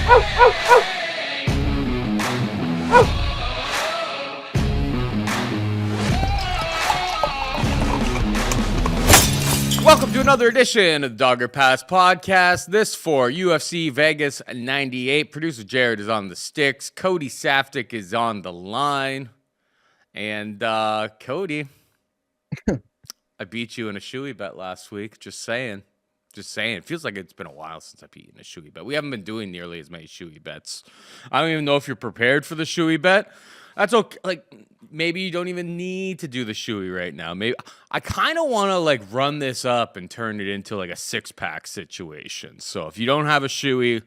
Welcome to another edition of the Dogger Pass podcast. This for UFC Vegas 98. Producer Jared is on the sticks. Cody Saftik is on the line. And Cody, I beat you in a shoey bet last week. Just saying. It feels like it's been a while since I beat you in a shoey bet. We haven't been doing nearly as many shoey bets. I don't even know if you're prepared for the shoey bet. That's okay. Like, maybe you don't even need to do the shoey right now. Maybe I kind of want to like run this up and turn it into like a 6-pack situation. So if you don't have a shoey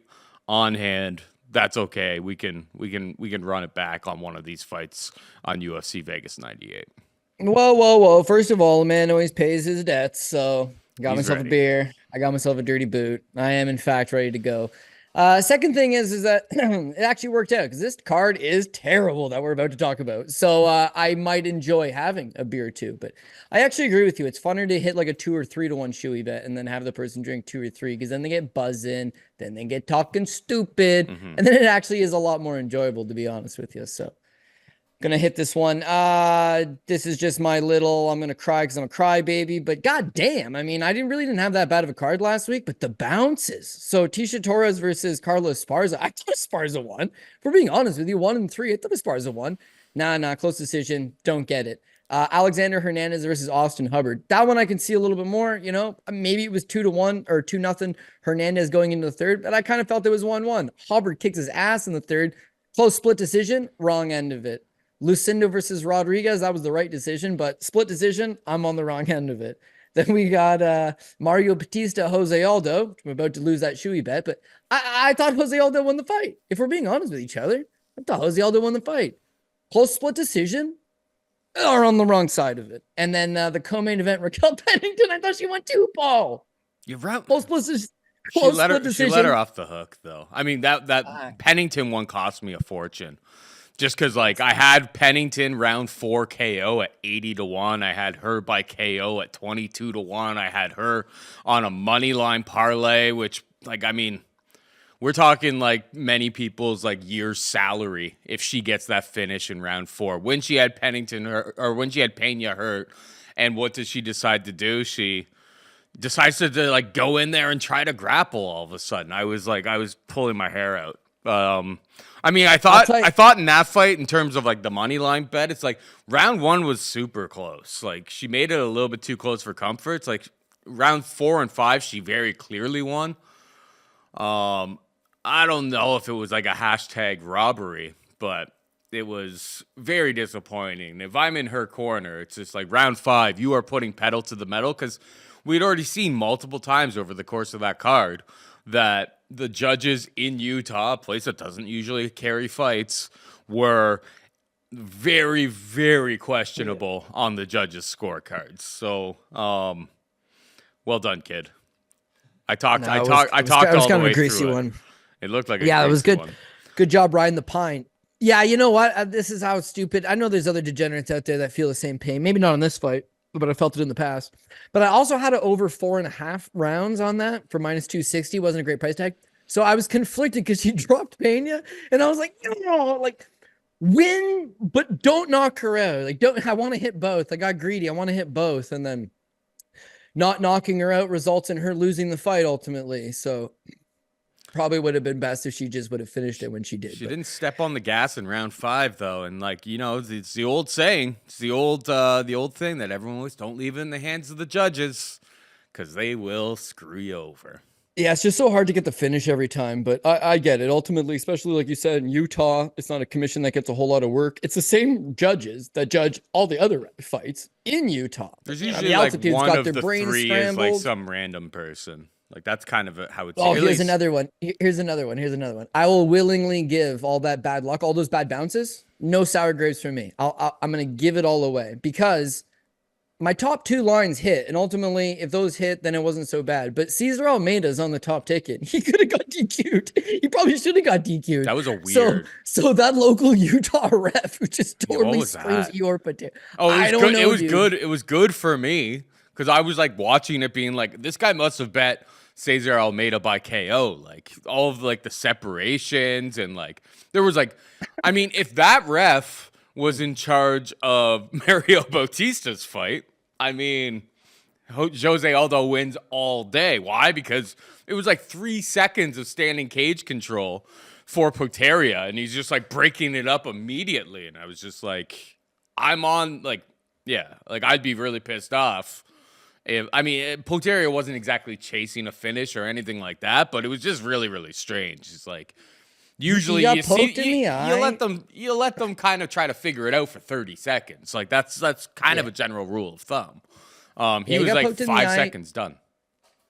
on hand, that's okay. We can run it back on one of these fights on UFC Vegas 98. Whoa. First of all, a man always pays his debts. So got myself ready. A beer. I got myself a dirty boot. I am in fact ready to go. Second thing is that it actually worked out because this card is terrible that we're about to talk about. So I might enjoy having a beer or two, but I actually agree with you. It's funner to hit like a 2 or 3 to 1 shoey bet and then have the person drink 2 or 3 because then they get buzzing, then they get talking stupid, and then it actually is a lot more enjoyable, to be honest with you. So gonna hit this one. This is just my little, I'm gonna cry because I'm a crybaby, but goddamn, I mean, I didn't have that bad of a card last week, but the bounces. So Tisha Torres versus Carlos Esparza. I thought Esparza won. If we're being honest with you, 1 and 3. I thought Esparza won. Nah, close decision. Don't get it. Alexander Hernandez versus Austin Hubbard. That one I can see a little bit more. You know, maybe it was 2-1 or 2-0 Hernandez going into the third, but I kind of felt it was 1-1. Hubbard kicks his ass in the third. Close split decision. Wrong end of it. Lucindo versus Rodriguez, that was the right decision, but split decision, I'm on the wrong end of it. Then we got Mario Batista, Jose Aldo. I'm about to lose that shoey bet, but I thought Jose Aldo won the fight. If we're being honest with each other, I thought Jose Aldo won the fight. Close split decision, or on the wrong side of it. And then the co-main event, Raquel Pennington, I thought she won too, Paul. You're right. Close split decision. She let her off the hook, though. I mean, that Pennington one cost me a fortune. Just because, like, I had Pennington round 4 KO at 80-1. I had her by KO at 22-1. I had her on a money line parlay, which, like, I mean, we're talking, like, many people's, like, year's salary if she gets that finish in round 4. When she had Pennington or when she had Pena hurt, and what does she decide to do? She decides to like, go in there and try to grapple all of a sudden. I was pulling my hair out. I mean, I thought in that fight, in terms of like the money line bet, it's like round 1 was super close. Like she made it a little bit too close for comfort. It's like round 4 and 5, she very clearly won. I don't know if it was like a hashtag robbery, but it was very disappointing. If I'm in her corner, it's just like round 5, you are putting pedal to the metal because we'd already seen multiple times over the course of that card that the judges in Utah, a place that doesn't usually carry fights, were very, very questionable on the judges' scorecards. So, well done, kid. I talked all the way through it. It was kind of a greasy one. It looked like it was good. One. Good job riding the pine. Yeah, you know what? This is how stupid. I know there's other degenerates out there that feel the same pain. Maybe not on this fight, but I felt it in the past. But I also had it over 4.5 rounds on that for minus 260. Wasn't a great price tag. So I was conflicted because she dropped Pena, and I was like, like win, but don't knock her out. Like I want to hit both. I got greedy. I want to hit both, and then not knocking her out results in her losing the fight ultimately. So probably would have been best if she just would have finished it when she did. She didn't step on the gas in round 5 though, and like it's the old saying, it's the old thing that everyone always don't leave it in the hands of the judges because they will screw you over. Yeah, it's just so hard to get the finish every time, but I get it. Ultimately, especially like you said, in Utah, it's not a commission that gets a whole lot of work. It's the same judges that judge all the other fights in Utah. There's usually like one of the 3 is like some random person. Like that's kind of how it's. Oh, here's another one. Here's another one. I will willingly give all that bad luck, all those bad bounces. No sour grapes for me. I'm gonna give it all away because my top 2 lines hit, and ultimately, if those hit, then it wasn't so bad. But Cesar Almeida's on the top ticket. He could have got DQ'd. He probably should have got DQ'd. That was a weird. So that local Utah ref who just totally screws Eorpa down. Oh, it was good. It was good for me because I was like watching it, being like, this guy must have bet Cesar Almeida by KO. Like all of like the separations and like there was like, I mean, if that ref was in charge of Mario Bautista's fight, I mean, Jose Aldo wins all day. Why? Because it was like 3 seconds of standing cage control for Poteria, and he's just like breaking it up immediately. And I was just like, I'm on, like, yeah, like I'd be really pissed off. I mean, Poteria wasn't exactly chasing a finish or anything like that, but it was just really, really strange. It's like usually you let them kind of try to figure it out for 30 seconds. Like that's kind of a general rule of thumb. He was like 5 seconds done.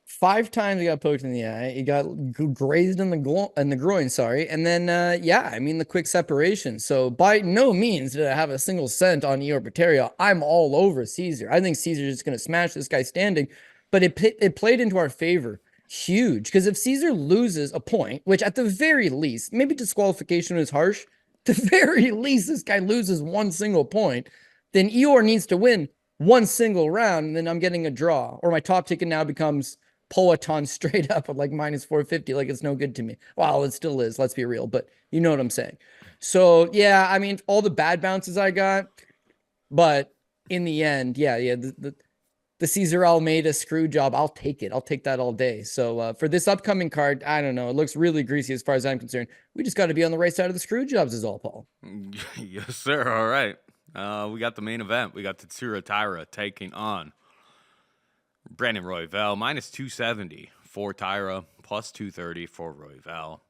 5 times he got poked in the eye. He got grazed in the groin, sorry. And then, I mean, the quick separation. So by no means did I have a single cent on Ior Poteria. I'm all over Cesar. I think Cesar's just going to smash this guy standing. But it played into our favor. Huge. Because if Cesar loses a point, which at the very least, maybe disqualification is harsh. At the very least, this guy loses 1 single point. Then Ior needs to win 1 single round. And then I'm getting a draw. Or my top ticket now becomes Poeton straight up at like minus 450. Like it's no good to me. Well, it still is. Let's be real. But you know what I'm saying. So yeah, I mean, all the bad bounces I got, but in the end, the Cesar Almeida screw job, I'll take it. I'll take that all day. So for this upcoming card, I don't know. It looks really greasy as far as I'm concerned. We just got to be on the right side of the screw jobs is all, Paul. Yes, sir. All right. We got the main event. We got Tatsuro Taira taking on Brandon Royval, minus 270 for Taira, plus 230 for Royval.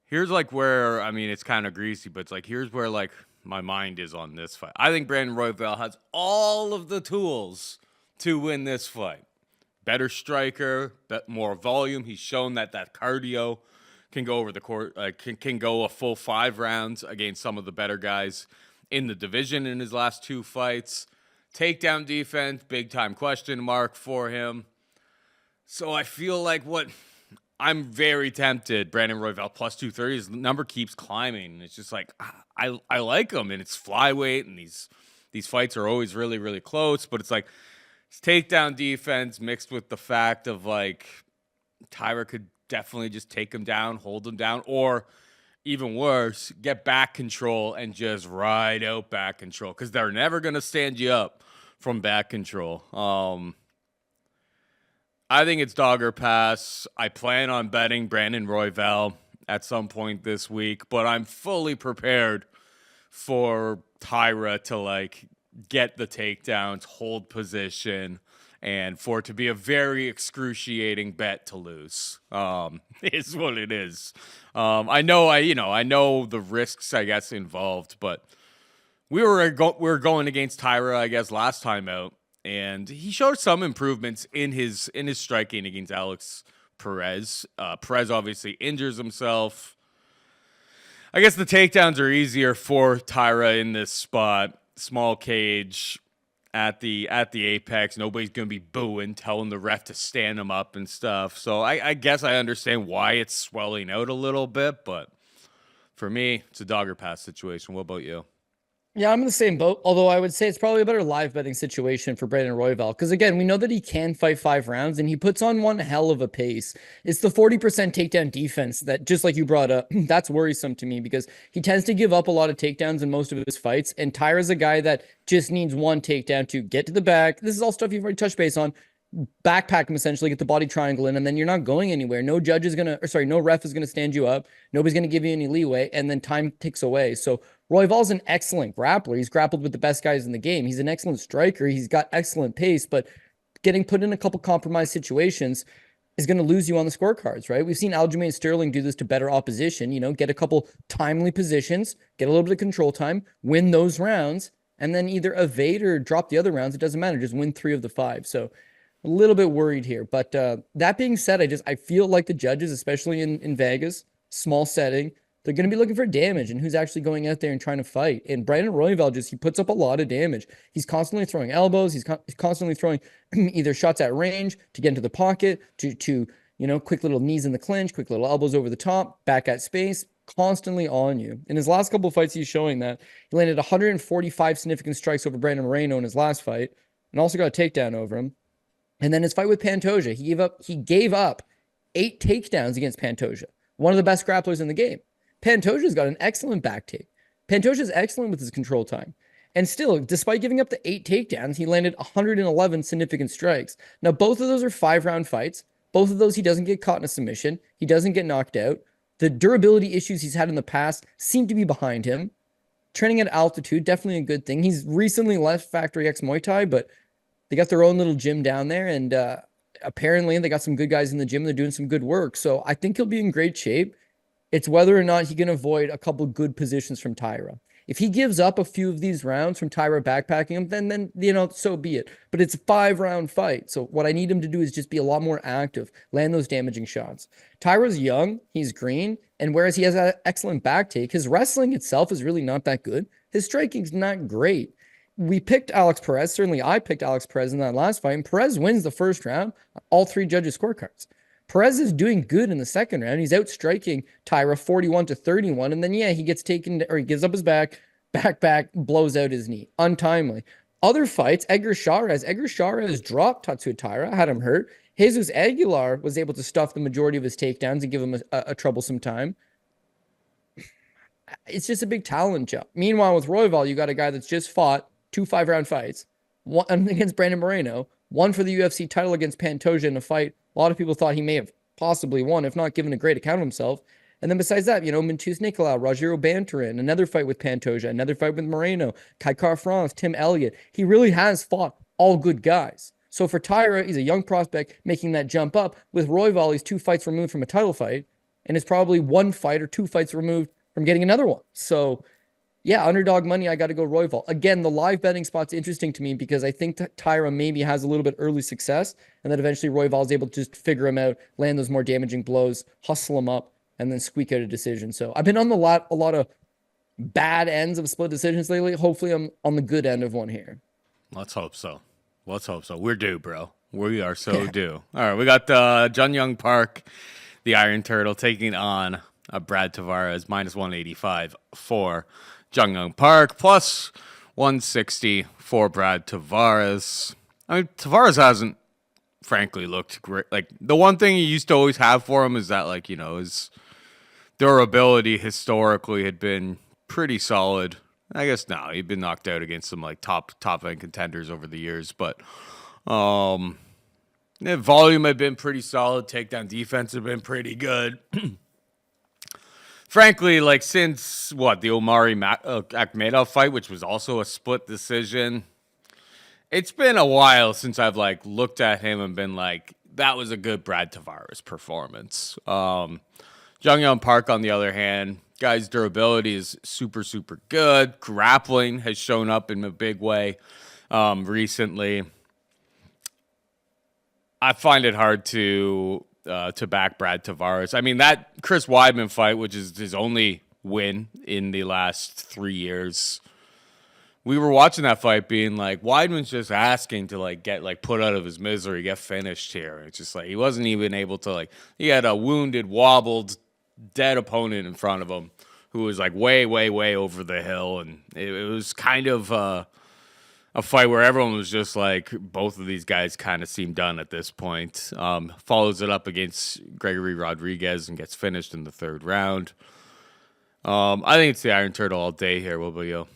Here's like where, I mean, it's kind of greasy, but it's like, here's where like my mind is on this fight. I think Brandon Royval has all of the tools to win this fight. Better striker, more volume. He's shown that cardio can go over the court, can go a full 5 rounds against some of the better guys in the division in his last 2 fights. Takedown defense, big time question mark for him. So I feel like I'm very tempted. Brandon Royval plus 230. His number keeps climbing. It's just like I like him, and it's flyweight, and these fights are always really, really close. But it's like his takedown defense mixed with the fact of like Taira could definitely just take him down, hold him down, or even worse, get back control and just ride out back control because they're never going to stand you up from back control. I think it's dog or pass. I plan on betting Brandon Royval at some point this week, but I'm fully prepared for Taira to like get the takedowns, hold position, and for it to be a very excruciating bet to lose. Is what it is. I know the risks, I guess, involved, but we were going against Taira, I guess, last time out, and he showed some improvements in his striking against Alex Perez. Perez obviously injures himself. I guess the takedowns are easier for Taira in this spot. Small cage at the apex. Nobody's going to be booing, telling the ref to stand him up and stuff. So I guess I understand why it's swelling out a little bit, but for me, it's a dog or pass situation. What about you? Yeah, I'm in the same boat, although I would say it's probably a better live betting situation for Brandon Royval. Because again, we know that he can fight 5 rounds and he puts on one hell of a pace. It's the 40% takedown defense that, just like you brought up, that's worrisome to me because he tends to give up a lot of takedowns in most of his fights. And Taira's a guy that just needs one takedown to get to the back. This is all stuff you've already touched base on. Backpack him essentially, get the body triangle in, and then you're not going anywhere. No ref is gonna stand you up. Nobody's gonna give you any leeway, and then time ticks away. So Royval's an excellent grappler. He's grappled with the best guys in the game. He's an excellent striker. He's got excellent pace, but getting put in a couple compromised situations is going to lose you on the scorecards, right? We've seen Aljamain Sterling do this to better opposition, get a couple timely positions, get a little bit of control time, win those rounds, and then either evade or drop the other rounds. It doesn't matter. Just win 3 of the 5. So a little bit worried here. But that being said, I feel like the judges, especially in Vegas, small setting, they're going to be looking for damage and who's actually going out there and trying to fight. And Brandon Royval he puts up a lot of damage. He's constantly throwing elbows. He's constantly throwing either shots at range to get into the pocket, to quick little knees in the clinch, quick little elbows over the top, back at space, constantly on you. In his last couple of fights, he's showing that. He landed 145 significant strikes over Brandon Moreno in his last fight and also got a takedown over him. And then his fight with Pantoja, he gave up 8 takedowns against Pantoja, one of the best grapplers in the game. Pantoja's got an excellent back take. Pantoja's excellent with his control time. And still, despite giving up the 8 takedowns, he landed 111 significant strikes. Now, both of those are 5-round fights. Both of those, he doesn't get caught in a submission. He doesn't get knocked out. The durability issues he's had in the past seem to be behind him. Training at altitude, definitely a good thing. He's recently left Factory X Muay Thai, but they got their own little gym down there, and apparently they got some good guys in the gym. They're doing some good work. So I think he'll be in great shape. It's whether or not he can avoid a couple good positions from Taira. If he gives up a few of these rounds from Taira backpacking him, then so be it. But it's a 5-round fight. So what I need him to do is just be a lot more active, land those damaging shots. Taira's young, he's green, and whereas he has an excellent back take, his wrestling itself is really not that good. His striking's not great. We picked Alex Perez. Certainly I picked Alex Perez in that last fight, and Perez wins the first round, all 3 judges' scorecards. Perez is doing good in the second round. He's outstriking Taira 41-31. And then, he gets taken, or he gives up his back, blows out his knee. Untimely. Other fights, Edgar Chavez dropped Tatsuro Taira, had him hurt. Jesus Aguilar was able to stuff the majority of his takedowns and give him a troublesome time. It's just a big talent jump. Meanwhile, with Royval, you got a guy that's just fought 2 5-round fights, one against Brandon Moreno, one for the UFC title against Pantoja in a fight a lot of people thought he may have possibly won, if not given a great account of himself. And then besides that, Mintus Nicolau, Rogério Bantarin, another fight with Pantoja, another fight with Moreno, Kai Car-France, Tim Elliott. He really has fought all good guys. So for Taira, he's a young prospect making that jump up. With Royval, he's 2 fights removed from a title fight, and is probably 1 fight or 2 fights removed from getting another one. So underdog money, I got to go Royval. Again, the live betting spot's interesting to me because I think that Taira maybe has a little bit early success, and then eventually Royval is able to just figure him out, land those more damaging blows, hustle him up, and then squeak out a decision. So I've been on a lot of bad ends of split decisions lately. Hopefully I'm on the good end of one here. Let's hope so. We're due, bro. We are so due. All right, we got Jun Young Park, the Iron Turtle, taking on Brad Tavares, minus 185 for Jun Young Park, plus 160 for Brad Tavares. I mean, Tavares hasn't, frankly, looked great. Like, the one thing he used to always have for him is that, his durability historically had been pretty solid. I guess now he'd been knocked out against some top end contenders over the years, but volume had been pretty solid. Takedown defense had been pretty good. Frankly, since the Omari Akhmedov fight, which was also a split decision, it's been a while since I've looked at him and been that was a good Brad Tavares performance. Jun Young Park, on the other hand, guy's durability is super, super good. Grappling has shown up in a big way recently. I find it hard to back Brad Tavares. I mean, that Chris Weidman fight, which is his only win in the last 3 years, we were watching that fight being Weidman's just asking to get put out of his misery, get finished here. It's just he wasn't even able to he had a wounded, wobbled, dead opponent in front of him who was way, way, way over the hill, and it was kind of a fight where everyone was just both of these guys kind of seem done at this point. Follows it up against Gregory Rodriguez and gets finished in the 3rd round. I think it's the Iron Turtle all day here. What about you?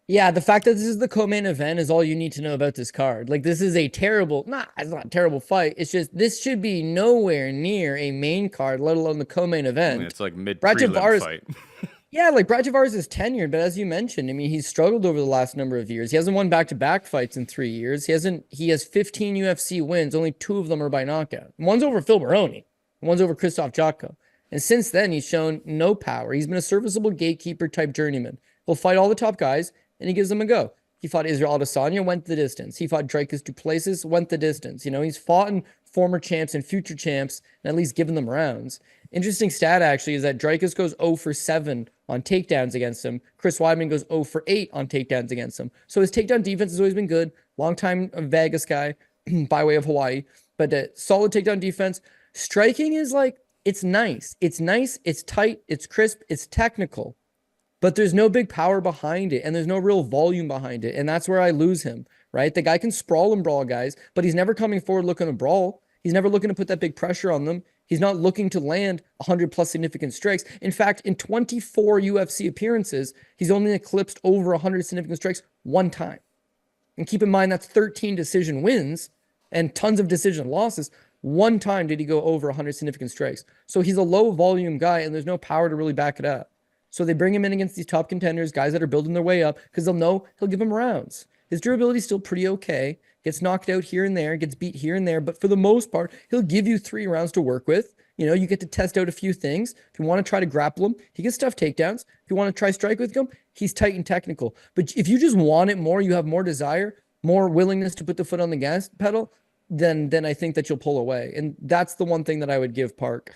Yeah, the fact that this is the co-main event is all you need to know about this card. This is it's not a terrible fight. It's just, this should be nowhere near a main card, let alone the co-main event. It's mid-prelim fight. Yeah, Brad Tavares is tenured, but as you mentioned, I mean, he's struggled over the last number of years. He hasn't won back-to-back fights in 3 years. He has 15 UFC wins. Only 2 of them are by knockout. One's over Phil Baroni, and one's over Krzysztof Jotko. And since then, he's shown no power. He's been a serviceable gatekeeper-type journeyman. He'll fight all the top guys, and he gives them a go. He fought Israel Adesanya, went the distance. He fought Dricus du Plessis, went the distance. He's fought in former champs and future champs, and at least given them rounds. Interesting stat, actually, is that Dricus goes 0 for 7 on takedowns against him. Chris Weidman goes 0 for 8 on takedowns against him. So his takedown defense has always been good. Long-time Vegas guy by way of Hawaii. But solid takedown defense. Striking is it's nice. It's nice, it's tight, it's crisp, it's technical. But there's no big power behind it, and there's no real volume behind it. And that's where I lose him, right? The guy can sprawl and brawl guys, but he's never coming forward looking to brawl. He's never looking to put that big pressure on them. He's not looking to land 100 plus significant strikes. In fact, in 24 UFC appearances, he's only eclipsed over 100 significant strikes one time. And keep in mind, that's 13 decision wins and tons of decision losses. One time did he go over 100 significant strikes. So he's a low volume guy, and there's no power to really back it up. So they bring him in against these top contenders, guys that are building their way up, because they'll know he'll give them rounds. His durability is still pretty okay. Gets knocked out here and there, gets beat here and there, but for the most part, he'll give you 3 rounds to work with. You know, you get to test out a few things. If you want to try to grapple him, he gets tough takedowns. If you want to try strike with him, he's tight and technical. But if you just want it more, you have more desire, more willingness to put the foot on the gas pedal, then I think that you'll pull away. And that's the one thing that I would give Park.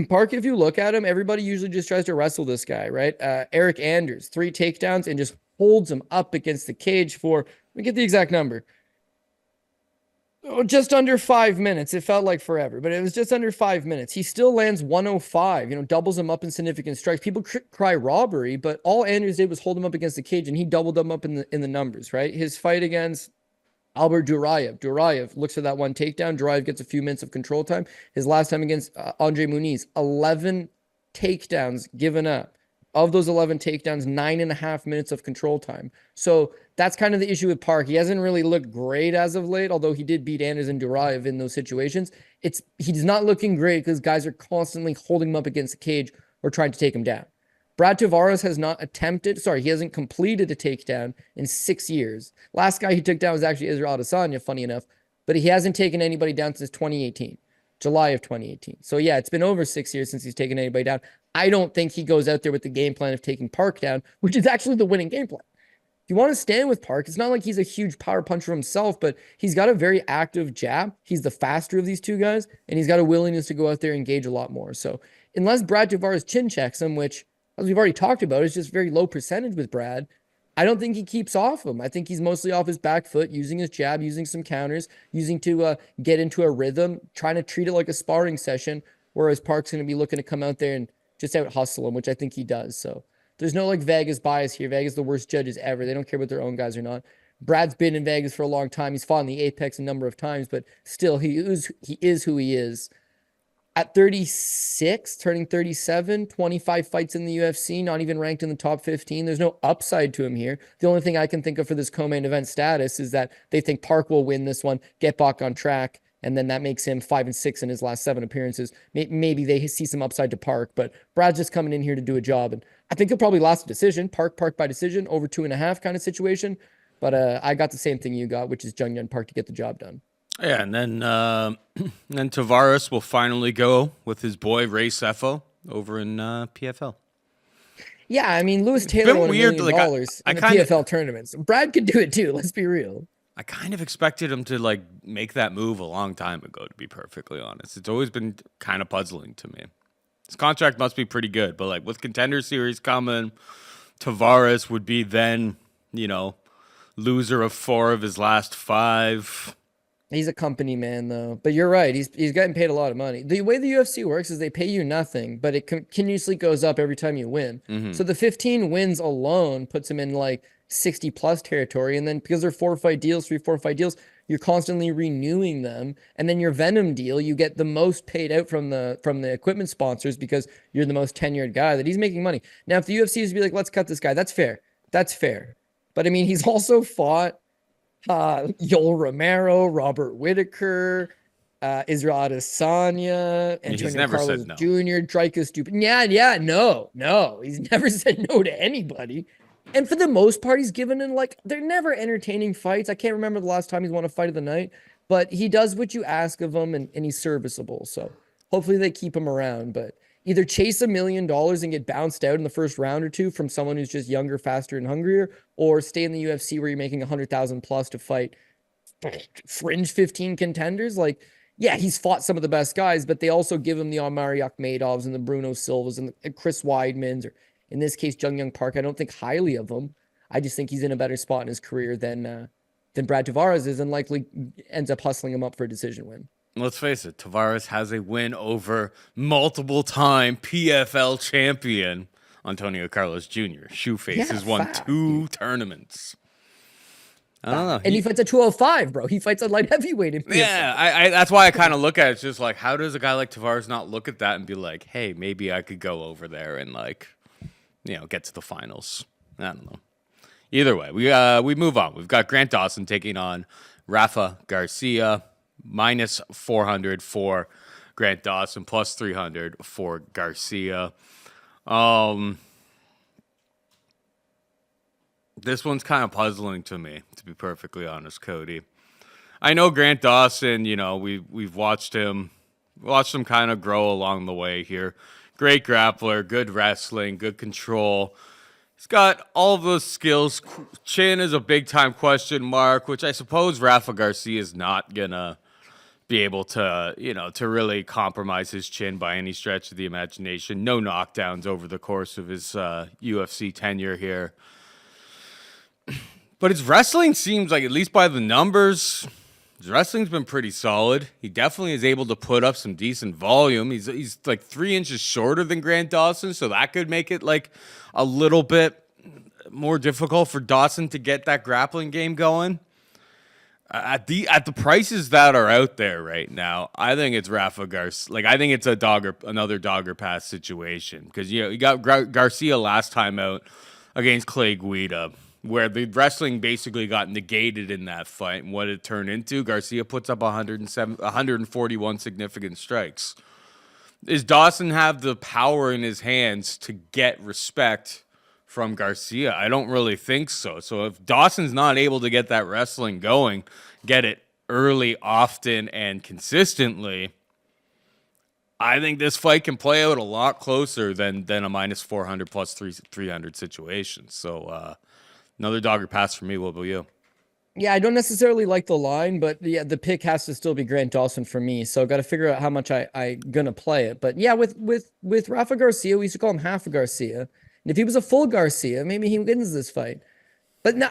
Park, if you look at him, everybody usually just tries to wrestle this guy, right? Eric Anders, 3 takedowns and just holds him up against the cage for, let me get the exact number. Just under 5 minutes. It felt like forever, but it was just under 5 minutes. He still lands 105, doubles him up in significant strikes. People cry robbery, but all Anders did was hold him up against the cage, and he doubled them up in the numbers, right? His fight against Albert Duraev looks for that one takedown. Duraev gets a few minutes of control time. His last time against Andre Muniz, 11 takedowns given up. Of those 11 takedowns, 9.5 minutes of control time. So that's kind of the issue with Park. He hasn't really looked great as of late, although he did beat Anders and Duraev in those situations. He's not looking great because guys are constantly holding him up against the cage or trying to take him down. Brad Tavares he hasn't completed a takedown in 6 years. Last guy he took down was actually Israel Adesanya, funny enough, but he hasn't taken anybody down since 2018. July of 2018. So yeah, it's been over 6 years since he's taken anybody down. I don't think he goes out there with the game plan of taking Park down, which is actually the winning game plan. If you want to stand with Park, it's not like he's a huge power puncher himself, but he's got a very active jab. He's the faster of these two guys, and he's got a willingness to go out there and engage a lot more. So unless Brad Tavares chin checks him, which, as we've already talked about, is just very low percentage with Brad, I don't think he keeps off him. I think he's mostly off his back foot, using his jab, using some counters, using to get into a rhythm, trying to treat it like a sparring session, whereas Park's going to be looking to come out there and just out hustle him, which I think he does. So there's no like Vegas bias here. Vegas the worst judges ever. They don't care about their own guys or not. Brad's been in Vegas for a long time. He's fought in the Apex a number of times, but still he is who he is. At 36, turning 37, 25 fights in the UFC, not even ranked in the top 15. There's no upside to him here. The only thing I can think of for this co-main event status is that they think Park will win this one, get back on track, and then that makes him 5-6 in his last 7 appearances. Maybe they see some upside to Park, but Brad's just coming in here to do a job, and I think he'll probably last a decision. Park by decision, over 2.5 kind of situation. But I got the same thing you got, which is Jung Park to get the job done. Yeah, and then Tavares will finally go with his boy Ray Sefo over in PFL. Yeah, I mean, Lewis Taylor won $1 million in the PFL tournaments. Brad could do it too, let's be real. I kind of expected him to like make that move a long time ago, to be perfectly honest. It's always been kind of puzzling to me. His contract must be pretty good, but like with Contender Series coming, Tavares would be then, loser of 4 of his last 5. He's a company man, though. But you're right. He's getting paid a lot of money. The way the UFC works is they pay you nothing, but it continuously goes up every time you win. Mm-hmm. So the 15 wins alone puts him in like 60-plus territory. And then because they're 4-fight deals, 3-4-fight deals, you're constantly renewing them. And then your Venom deal, you get the most paid out from the equipment sponsors because you're the most tenured guy that he's making money. Now, if the UFC is to be like, let's cut this guy, that's fair. That's fair. But I mean, he's also fought Yoel Romero, Robert Whitaker, Israel Adesanya, Antonio Carlos no. Jr., Dricus Stupid. No. He's never said no to anybody. And for the most part, he's given in they're never entertaining fights. I can't remember the last time he's won a fight of the night, but he does what you ask of him and he's serviceable. So hopefully they keep him around, but either chase $1 million and get bounced out in the first round or two from someone who's just younger, faster, and hungrier, or stay in the UFC where you're making 100,000 plus to fight fringe 15 contenders. He's fought some of the best guys, but they also give him the Omari Akhmedovs and the Bruno Silvas and the Chris Weidmans, or in this case, Jung Park. I don't think highly of him. I just think he's in a better spot in his career than Brad Tavares is, and likely ends up hustling him up for a decision win. Let's face it, Tavares has a win over multiple-time PFL champion Antonio Carlos Jr. Shoeface has won 2 tournaments. I don't know. And he fights at 205, bro. He fights at light heavyweight in PFL. Yeah, I that's why I kind of look at it. It's just like, how does a guy like Tavares not look at that and be like, hey, maybe I could go over there and like, get to the finals. I don't know. Either way, we move on. We've got Grant Dawson taking on Rafa Garcia, minus 400 for Grant Dawson, plus 300 for Garcia. This one's kind of puzzling to me, to be perfectly honest, Cody. I know Grant Dawson, we've watched him kind of grow along the way here. Great grappler, good wrestling, good control. He's got all of those skills. Chin is a big-time question mark, which I suppose Rafa Garcia is not going to be able to, to really compromise his chin by any stretch of the imagination. No knockdowns over the course of his UFC tenure here. But his wrestling seems like, at least by the numbers, his wrestling's been pretty solid. He definitely is able to put up some decent volume. He's like 3 inches shorter than Grant Dawson, so that could make it like a little bit more difficult for Dawson to get that grappling game going. At the prices that are out there right now, I think it's Rafa Garcia. Like, I think it's another dogger pass situation, because you got Garcia last time out against Clay Guida, where the wrestling basically got negated in that fight, and what it turned into, Garcia puts up 141 significant strikes. Does Dawson have the power in his hands to get respect from Garcia? I don't really think so. So if Dawson's not able to get that wrestling going, get it early, often, and consistently, I think this fight can play out a lot closer than a minus 400 plus 300 situation. So, another dogger pass for me. What about you? Yeah, I don't necessarily like the line, but yeah, the pick has to still be Grant Dawson for me. So got to figure out how much I gonna play it. But yeah, with Rafa Garcia, we used to call him half a Garcia. And if he was a full Garcia, maybe he wins this fight. But no,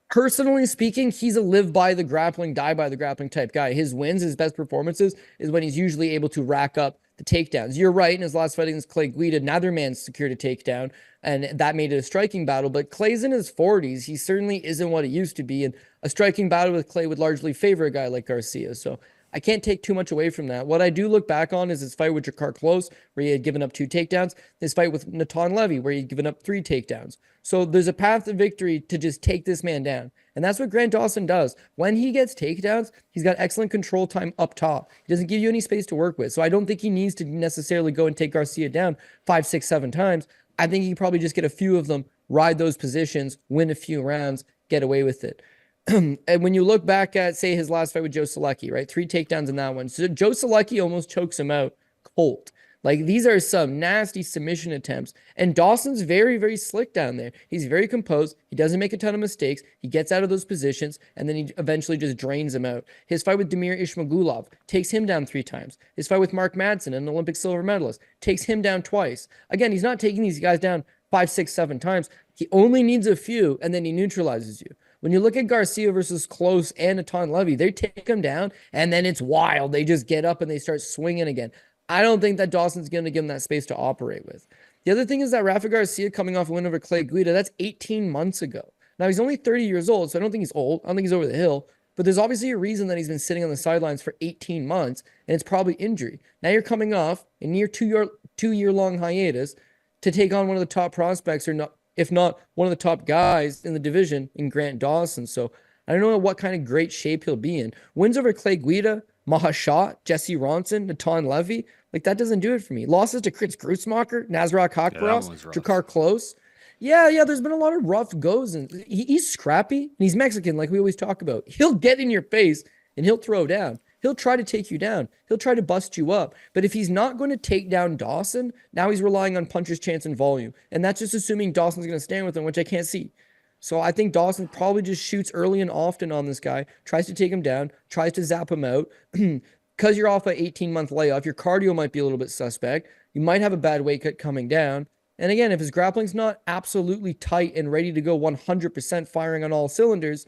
personally speaking, he's a live by the grappling, die by the grappling type guy. His wins, his best performances, is when he's usually able to rack up the takedowns. You're right, in his last fight against Clay Guida, another man secured a takedown, and that made it a striking battle. But Clay's in his 40s. He certainly isn't what he used to be, and a striking battle with Clay would largely favor a guy like Garcia. So I can't take too much away from that. What I do look back on is his fight with Jakar Close, where he had given up 2 takedowns, his fight with Natan Levy, where he had given up 3 takedowns. So there's a path to victory to just take this man down. And that's what Grant Dawson does. When he gets takedowns, he's got excellent control time up top. He doesn't give you any space to work with. So I don't think he needs to necessarily go and take Garcia down 5, 6, 7 times. I think he can probably just get a few of them, ride those positions, win a few rounds, get away with it. And when you look back at, say, his last fight with Joe Selecki, right? 3 takedowns in that one. So Joe Selecki almost chokes him out cold. Like, these are some nasty submission attempts. And Dawson's very, very slick down there. He's very composed. He doesn't make a ton of mistakes. He gets out of those positions, and then he eventually just drains him out. His fight with Damir Ismagulov takes him down 3 times. His fight with Mark Madsen, an Olympic silver medalist, takes him down twice. Again, he's not taking these guys down 5, 6, 7 times. He only needs a few, and then he neutralizes you. When you look at Garcia versus Close and Natan Levy, they take him down, and then it's wild. They just get up and they start swinging again. I don't think that Dawson's going to give him that space to operate with. The other thing is that Rafa Garcia coming off a win over Clay Guida, that's 18 months ago. Now, he's only 30 years old, so I don't think he's old. I don't think he's over the hill. But there's obviously a reason that he's been sitting on the sidelines for 18 months, and it's probably injury. Now you're coming off a near 2-year-long hiatus to take on one of the top prospects, or not, if not one of the top guys in the division in Grant Dawson. So I don't know what kind of great shape he'll be in. Wins over Clay Guida, Mahashat, Jesse Ronson, Natan Levy, like, that doesn't do it for me. Losses to Chris Grusmacher, Nasrat Kakbaros, Jakar Close. Yeah, there's been a lot of rough goes. And he's scrappy, and he's Mexican, like we always talk about. He'll get in your face, and he'll throw down. He'll try to take you down. He'll try to bust you up. But if he's not going to take down Dawson, now he's relying on puncher's chance and volume. And that's just assuming Dawson's going to stand with him, which I can't see. So I think Dawson probably just shoots early and often on this guy, tries to take him down, tries to zap him out. Because you're off an 18-month layoff, your cardio might be a little bit suspect. You might have a bad weight cut coming down. And again, if his grappling's not absolutely tight and ready to go 100% firing on all cylinders,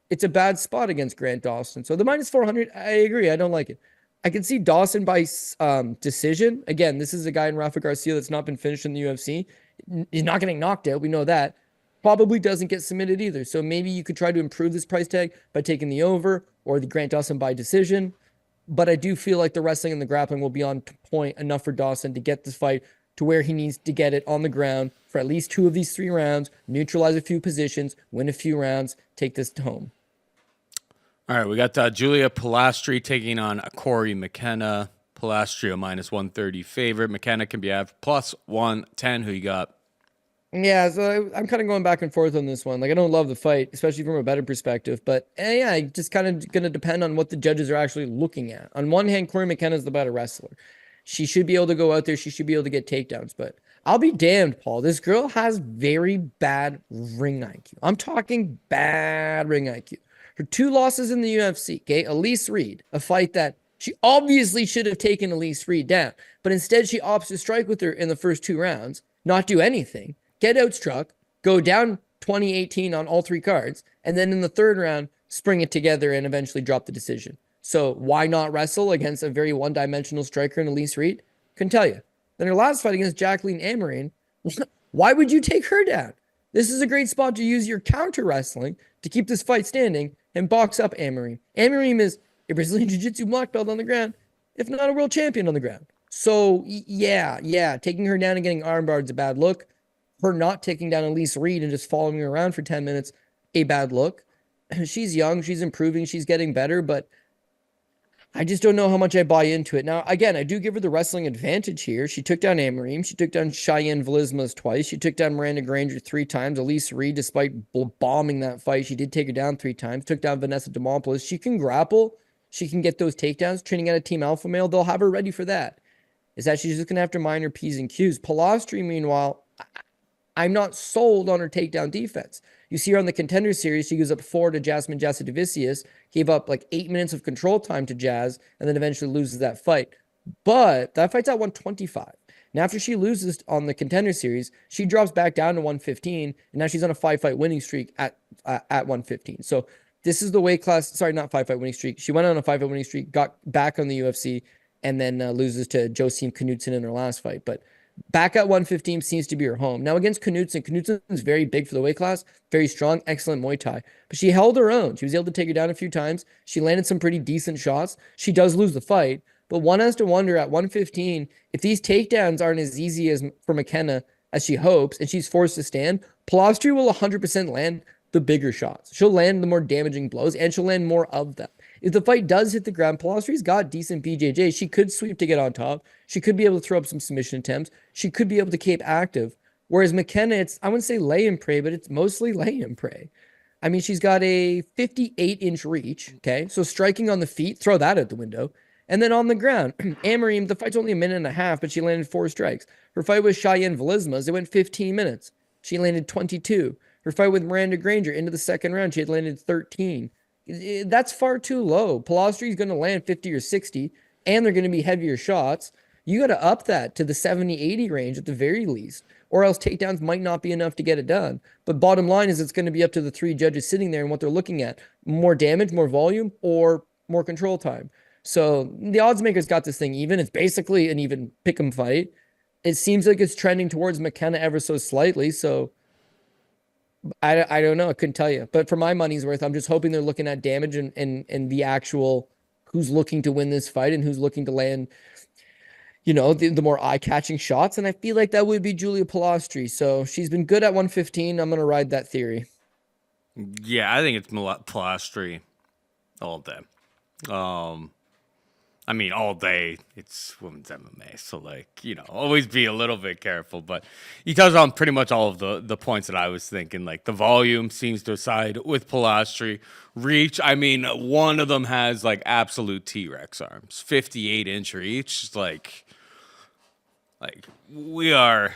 it's a bad spot against Grant Dawson. So the minus 400, I agree. I don't like it. I can see Dawson by decision. Again, this is a guy in Rafa Garcia that's not been finished in the UFC. He's not getting knocked out. We know that. probably doesn't get submitted either. So maybe you could try to improve this price tag by taking the over or the Grant Dawson by decision. But I do feel like the wrestling and the grappling will be on point enough for Dawson to get this fight to where he needs to get it on the ground for at least 2 of these 3 rounds, neutralize a few positions, win a few rounds, take this home. All right, we got Julia Polastri taking on Cory Mckenna. Polastri a -130 favorite. Mckenna can be at +110. Who you got? Yeah, so I'm kind of going back and forth on this one. Like, I don't love the fight, especially from a betting perspective. But yeah, it just kind of going to depend on what the judges are actually looking at. On one hand, Cory Mckenna is the better wrestler. She should be able to go out there. She should be able to get takedowns. But I'll be damned, Paul. This girl has very bad ring IQ. I'm talking bad ring IQ. Her 2 losses in the UFC, okay? Elise Reed, a fight that she obviously should have taken Elise Reed down. But instead, she opts to strike with her in the first 2 rounds, not do anything, get outstruck, go down 2018 on all 3 cards, and then in the 3rd round, spring it together and eventually drop the decision. So why not wrestle against a very one-dimensional striker in Elise Reed? Couldn't tell you. Then her last fight against Jacqueline Amarine, why would you take her down? This is a great spot to use your counter wrestling to keep this fight standing and box up Amarine. Amarine is a Brazilian Jiu-Jitsu black belt on the ground, if not a world champion on the ground. So yeah, taking her down and getting armbarred is a bad look. Her not taking down Elise Reed and just following her around for 10 minutes, a bad look. She's young, she's improving, she's getting better, but I just don't know how much I buy into it. Now, again, I do give her the wrestling advantage here. She took down Amarine. She took down Cheyenne Vlismas twice. She took down Miranda Granger 3 times. Elise Reed, despite bombing that fight, she did take her down 3 times. Took down Vanessa Demopoulos. She can grapple. She can get those takedowns. Training at a Team Alpha Male, they'll have her ready for that. Is that she's just going to have to mind her P's and Q's. Polastri, meanwhile, I'm not sold on her takedown defense. You see her on the Contender Series, she gives up 4 to Jasmine Jasadovicius, gave up like 8 minutes of control time to Jazz, and then eventually loses that fight. But that fight's at 125. And after she loses on the Contender Series, she drops back down to 115, and now she's on a 5-fight winning streak at 115. So this is the weight class, sorry, not 5-fight winning streak. She went on a 5-fight winning streak, got back on the UFC, and then loses to Joseem Knudsen in her last fight. But back at 115 seems to be her home. Now against Knudsen is very big for the weight class, very strong, excellent Muay Thai. But she held her own. She was able to take her down a few times. She landed some pretty decent shots. She does lose the fight, but one has to wonder at 115, if these takedowns aren't as easy as for Mckenna as she hopes, and she's forced to stand, Polastri will 100% land the bigger shots. She'll land the more damaging blows, and she'll land more of them. If the fight does hit the ground, Polastri's got decent BJJ. She could sweep to get on top. She could be able to throw up some submission attempts. She could be able to keep active. Whereas Mckenna, it's, I wouldn't say lay and pray, but it's mostly lay and pray. I mean, she's got a 58-inch reach, okay? So striking on the feet, throw that out the window. And then on the ground, Amarine, the fight's only a minute and a half, but she landed 4 strikes. Her fight with Cheyenne Vlismas, it went 15 minutes. She landed 22. Her fight with Miranda Granger, into the 2nd round, she had landed 13. That's far too low. Polastri's going to land 50 or 60, and they're going to be heavier shots. You got to up that to the 70, 80 range at the very least, or else takedowns might not be enough to get it done. But bottom line is it's going to be up to the 3 judges sitting there and what they're looking at. More damage, more volume, or more control time. So the odds makers got this thing even. It's basically an even pick'em fight. It seems like it's trending towards Mckenna ever so slightly, so I don't know. I couldn't tell you. But for my money's worth, I'm just hoping they're looking at damage and the actual who's looking to win this fight and who's looking to land, you know, the more eye-catching shots. And I feel like that would be Julia Polastri. So she's been good at 115. I'm going to ride that theory. Yeah, I think it's Polastri all day. I mean, all day, it's women's MMA, so, like, you know, always be a little bit careful. But he touched on pretty much all of the points that I was thinking. Like, the volume seems to side with Polastri. Reach, I mean, one of them has, like, absolute T-Rex arms. 58-inch reach, like we are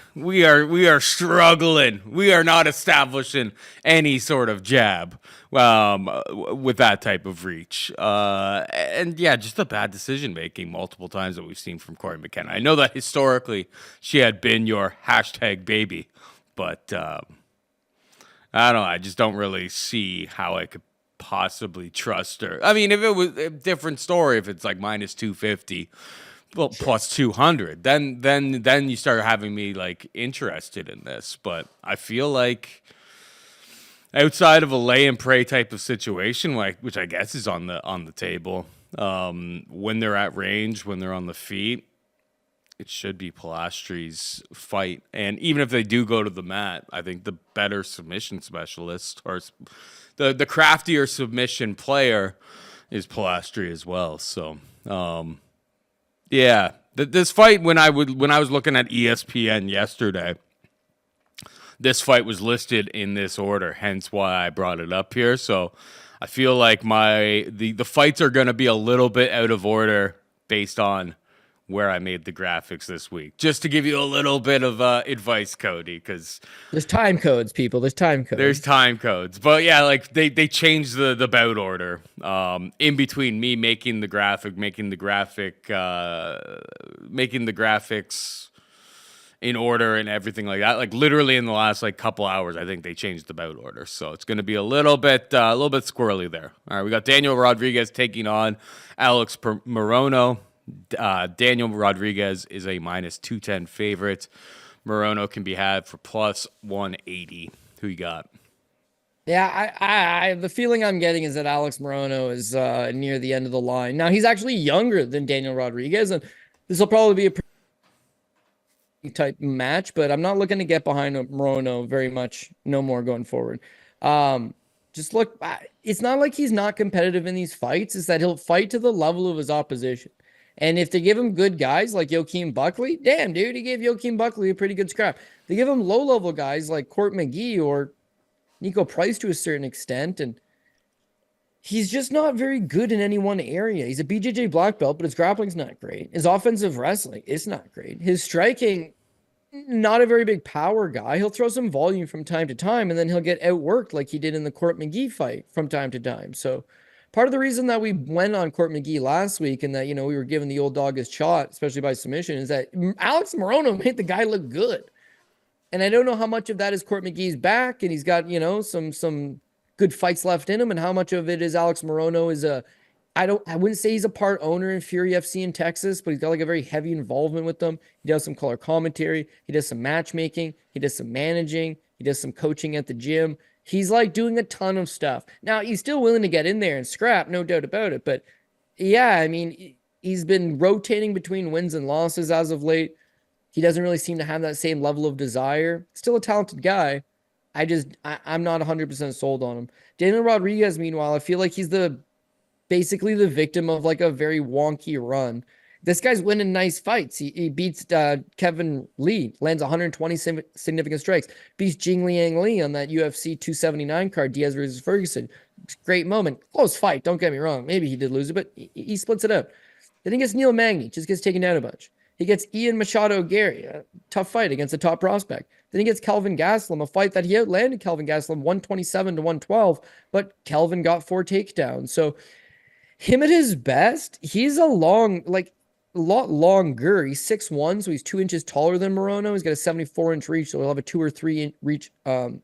struggling. We are not establishing any sort of jab with that type of reach. And yeah, just a bad decision making multiple times that we've seen from Cory Mckenna. I know that historically she had been your hashtag baby, but I don't know. I just don't really see how I could possibly trust her. I mean, if it was a different story, if it's like minus 250. Well, plus 200, then you start having me like interested in this. But I feel like outside of a lay and pray type of situation, which I guess is on the table, when they're at range, when they're on the feet, it should be Polastri's fight. And even if they do go to the mat, I think the better submission specialist or the craftier submission player is Polastri as well. So, yeah, this fight, when I was looking at ESPN yesterday, this fight was listed in this order, hence why I brought it up here. So I feel like the fights are going to be a little bit out of order based on where I made the graphics this week. Just to give you a little bit of advice, Cody, because there's time codes, people. There's time codes. There's time codes. But yeah, like they changed the bout order in between me making the graphics in order and everything like that. Like literally in the last couple hours, I think they changed the bout order. So it's going to be a little bit squirrely there. All right, we got Daniel Rodriguez taking on Alex Morono. Daniel Rodriguez is a minus 210 favorite. Morono can be had for plus 180. Who you got? Yeah, I the feeling I'm getting is that Alex Morono is near the end of the line. Now, he's actually younger than Daniel Rodriguez, and this will probably be a type match, but I'm not looking to get behind Morono very much no more going forward. Just look, it's not like he's not competitive in these fights. It's that he'll fight to the level of his opposition. And if they give him good guys like Joaquin Buckley, damn, dude, he gave Joaquin Buckley a pretty good scrap. They give him low-level guys like Court McGee or Niko Price to a certain extent, and he's just not very good in any one area. He's a BJJ black belt, but his grappling's not great. His offensive wrestling is not great. His striking, not a very big power guy. He'll throw some volume from time to time, and then he'll get outworked like he did in the Court McGee fight from time to time. So part of the reason that we went on Court McGee last week and that, we were giving the old dog his shot, especially by submission, is that Alex Morono made the guy look good. And I don't know how much of that is Court McGee's back and he's got, some good fights left in him, and how much of it is Alex Morono is I wouldn't say he's a part owner in Fury FC in Texas, but he's got a very heavy involvement with them. He does some color commentary. He does some matchmaking. He does some managing. He does some coaching at the gym. He's doing a ton of stuff. Now, he's still willing to get in there and scrap, no doubt about it. But yeah, I mean, he's been rotating between wins and losses as of late. He doesn't really seem to have that same level of desire. Still a talented guy. I'm not 100% sold on him. Daniel Rodriguez, meanwhile, I feel like he's basically the victim of a very wonky run. This guy's winning nice fights. He beats Kevin Lee, lands 120 significant strikes, beats Jing Liang Lee on that UFC 279 card, Diaz versus Ferguson. Great moment. Close fight, don't get me wrong. Maybe he did lose it, but he splits it up. Then he gets Neil Magny, just gets taken down a bunch. He gets Ian Machado Gary, a tough fight against a top prospect. Then he gets Kelvin Gastelum, a fight that he outlanded Kelvin Gastelum 127 to 112, but Kelvin got 4 takedowns. So him at his best, he's a lot longer. He's 6'1", so he's 2 inches taller than Morono. He's got a 74-inch reach, so he'll have a 2 or 3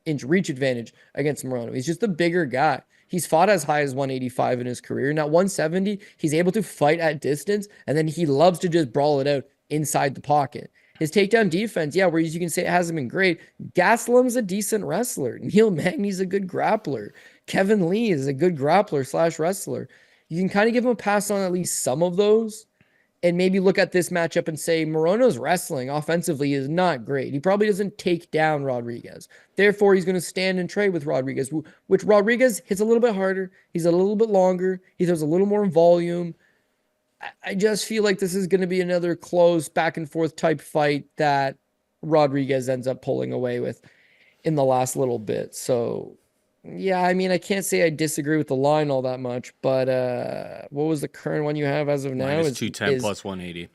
inch reach advantage against Morono. He's just a bigger guy. He's fought as high as 185 in his career. Now, 170, he's able to fight at distance, and then he loves to just brawl it out inside the pocket. His takedown defense, yeah, whereas you can say it hasn't been great. Gastelum's a decent wrestler. Neil Magny's a good grappler. Kevin Lee is a good grappler / wrestler. You can kind of give him a pass on at least some of those, and maybe look at this matchup and say Morono's wrestling offensively is not great. He probably doesn't take down Rodriguez. Therefore, he's going to stand and trade with Rodriguez, which Rodriguez hits a little bit harder. He's a little bit longer. He throws a little more volume. I just feel like this is going to be another close back and forth type fight that Rodriguez ends up pulling away with in the last little bit. So yeah, I mean, I can't say I disagree with the line all that much, but what was the current one you have as of now? Minus 210 plus 180.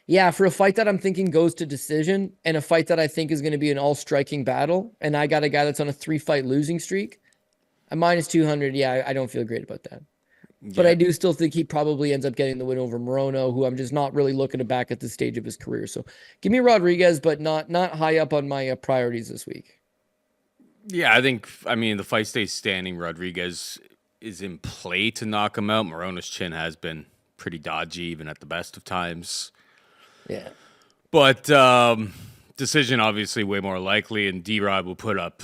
Yeah, for a fight that I'm thinking goes to decision and a fight that I think is going to be an all-striking battle, and I got a guy that's on a 3-fight losing streak, a minus 200, yeah, I don't feel great about that. Yeah. But I do still think he probably ends up getting the win over Morono, who I'm just not really looking to back at this stage of his career. So give me Rodriguez, but not high up on my priorities this week. Yeah, I mean, the fight stays standing. Rodriguez is in play to knock him out. Morono's chin has been pretty dodgy, even at the best of times. Yeah. But decision, obviously, way more likely, and D-Rod will put up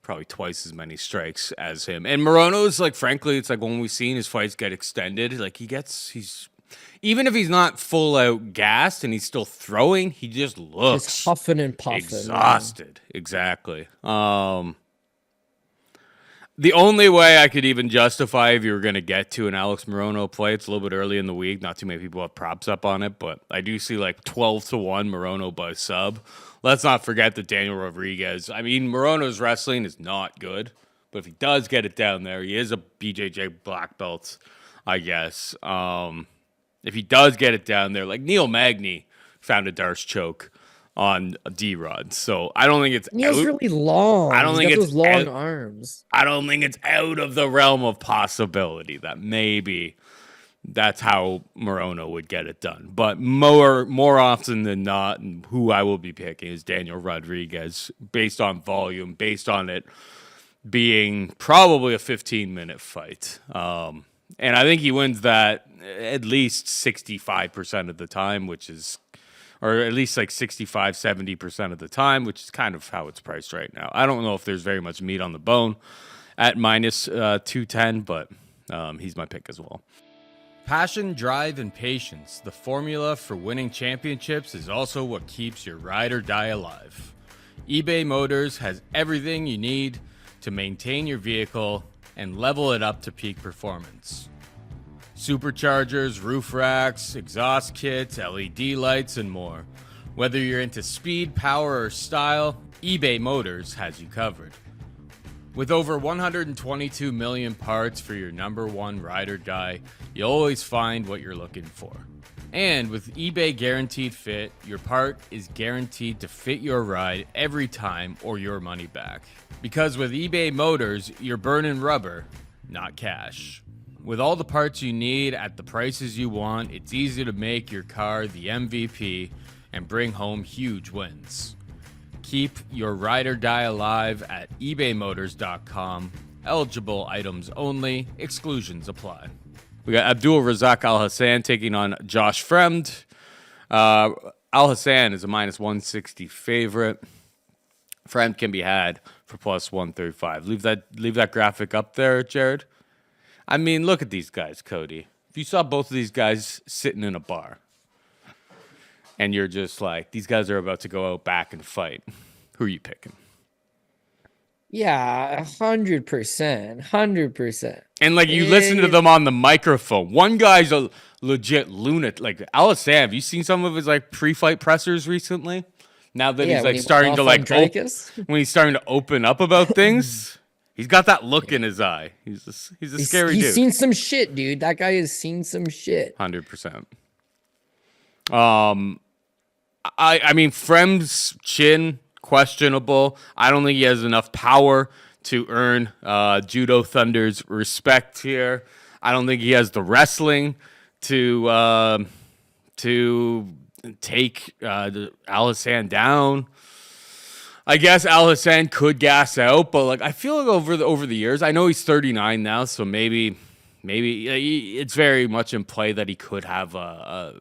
probably twice as many strikes as him. And Morono's like, frankly, it's like when we've seen his fights get extended, like he's even if he's not full out gassed and he's still throwing, he just looks just huffing and puffing, exhausted. Man. Exactly. The only way I could even justify if you were going to get to an Alex Morono play, it's a little bit early in the week. Not too many people have props up on it, but I do see like 12-1 Morono by sub. Let's not forget that Daniel Rodriguez. I mean, Morono's wrestling is not good, but if he does get it down there, he is a BJJ black belt, I guess. If he does get it down there, like Neil Magny found a Darce choke on a D-Rod. So I don't think it's Neil's really long. I don't think it's those long arms. I don't think it's out of the realm of possibility that maybe that's how Morono would get it done. But more often than not, and who I will be picking is Daniel Rodriguez, based on volume, based on it being probably a 15-minute fight. And I think he wins that at least 65% of the time, or at least like 65-70% of the time, which is kind of how it's priced right now. I don't know if there's very much meat on the bone at minus 210, but he's my pick as well. Passion, drive, and patience. The formula for winning championships is also what keeps your ride or die alive. eBay Motors has everything you need to maintain your vehicle and level it up to peak performance. Superchargers, roof racks, exhaust kits, LED lights, and more. Whether you're into speed, power, or style, eBay Motors has you covered. With over 122 million parts for your number one ride or die, you'll always find what you're looking for. And with eBay Guaranteed Fit, your part is guaranteed to fit your ride every time or your money back. Because with eBay Motors, you're burning rubber, not cash. With all the parts you need at the prices you want, it's easy to make your car the MVP and bring home huge wins. Keep your ride or die alive at ebaymotors.com. Eligible items only. Exclusions apply. We got Abdul Razak Alhassan taking on Josh Fremd. Alhassan is a minus 160 favorite. Fremd can be had for plus 135. Leave that graphic up there, Jared. I mean, look at these guys, Cody. If you saw both of these guys sitting in a bar and you're just like, these guys are about to go out back and fight, who are you picking? Yeah, 100%. 100%. And like you listen to them on the microphone. One guy's a legit lunatic. Like Alhassan, have you seen some of his like pre-fight pressers recently? Now that he's like starting to like when he's starting to open up about things. He's got that look in his eye. He's a scary dude. He's seen some shit, dude. That guy has seen some shit. 100%. I mean, Fremd's chin, questionable. I don't think he has enough power to earn Judo Thunder's respect here. I don't think he has the wrestling to take Alhassan down. I guess Alhassan could gas out, but like I feel like over the years, I know he's 39 now, so maybe it's very much in play that he could have a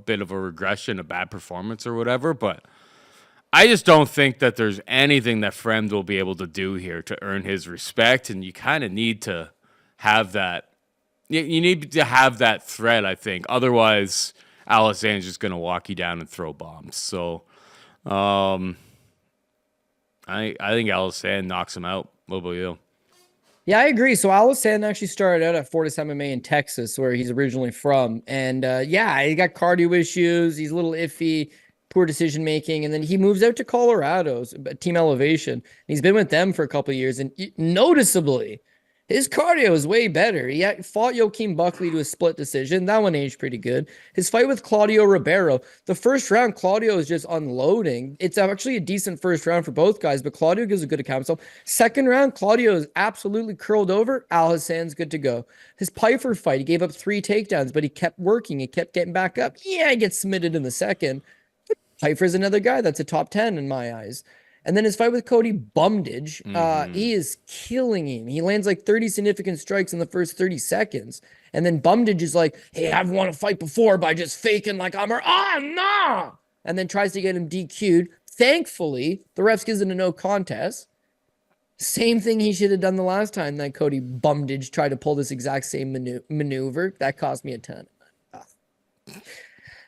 bit of a regression, a bad performance or whatever. But I just don't think that there's anything that Fremd will be able to do here to earn his respect, and you kind of need to have that. You need to have that threat, I think. Otherwise, Alhassan's just going to walk you down and throw bombs. So. I think Alhassan knocks him out. What about you? Yeah, I agree. So Alhassan actually started out at Fortis MMA in Texas, where he's originally from. And he got cardio issues. He's a little iffy, poor decision making. And then he moves out to Colorado, Team Elevation. He's been with them for a couple of years. And noticeably, his cardio is way better. He fought Joaquin Buckley to a split decision. That one aged pretty good. His fight with Claudio Ribeiro, the first round, Claudio is just unloading. It's actually a decent first round for both guys, but Claudio gives a good account of himself. Second round, Claudio is absolutely curled over. Alhassan's good to go. His Piper fight, he gave up 3 takedowns, but he kept working. He kept getting back up. Yeah, he gets submitted in the second. Piper's another guy that's a top 10 in my eyes. And then his fight with Cody Bumdage, he is killing him. He lands like 30 significant strikes in the first 30 seconds. And then Bumdage is like, hey, I've won a fight before by just faking like I'm no. And then tries to get him DQ'd. Thankfully, the refs gives it a no contest. Same thing he should have done the last time that Cody Bumdage tried to pull this exact same maneuver. That cost me a ton.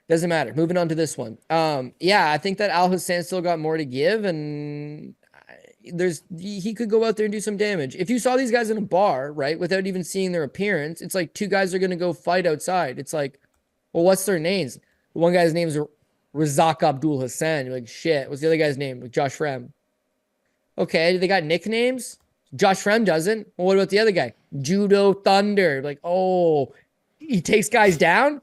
Doesn't matter. Moving on to this one. Yeah, I think that Alhassan still got more to give, and he could go out there and do some damage. If you saw these guys in a bar, right, without even seeing their appearance, it's like two guys are gonna go fight outside. It's like, well, what's their names? One guy's name is Razak Abdul Hassan. You're like, shit. What's the other guy's name? Like Josh Fremd. Okay, they got nicknames. Josh Fremd doesn't. Well, what about the other guy? Judo Thunder. Like, oh, he takes guys down.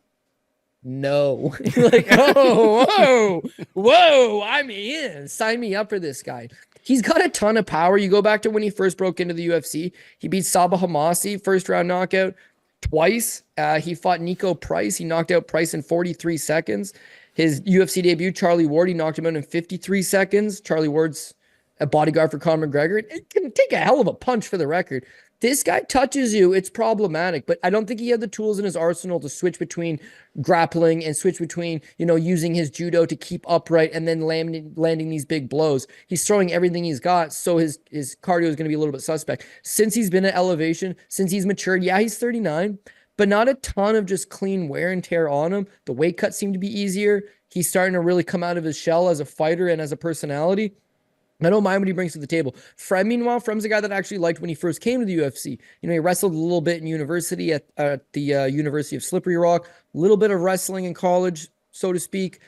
No. Like, oh, whoa, I'm in. Sign me up for this guy. He's got a ton of power. You go back to when he first broke into the UFC. He beat Sabah Hamasi, first round knockout, twice. He fought Niko Price. He knocked out Price in 43 seconds. His UFC debut, Charlie Ward, he knocked him out in 53 seconds. Charlie Ward's a bodyguard for Conor McGregor. It can take a hell of a punch for the record. This guy touches you, it's problematic, but I don't think he had the tools in his arsenal to switch between grappling and switch between, using his judo to keep upright and then landing these big blows. He's throwing everything he's got, so his cardio is going to be a little bit suspect. Since he's been at elevation, since he's matured, yeah, he's 39, but not a ton of just clean wear and tear on him. The weight cuts seem to be easier. He's starting to really come out of his shell as a fighter and as a personality. I don't mind what he brings to the table. Fremd, meanwhile, Fremd's a guy that I actually liked when he first came to the UFC. He wrestled a little bit in university at the University of Slippery Rock, a little bit of wrestling in college, so to speak,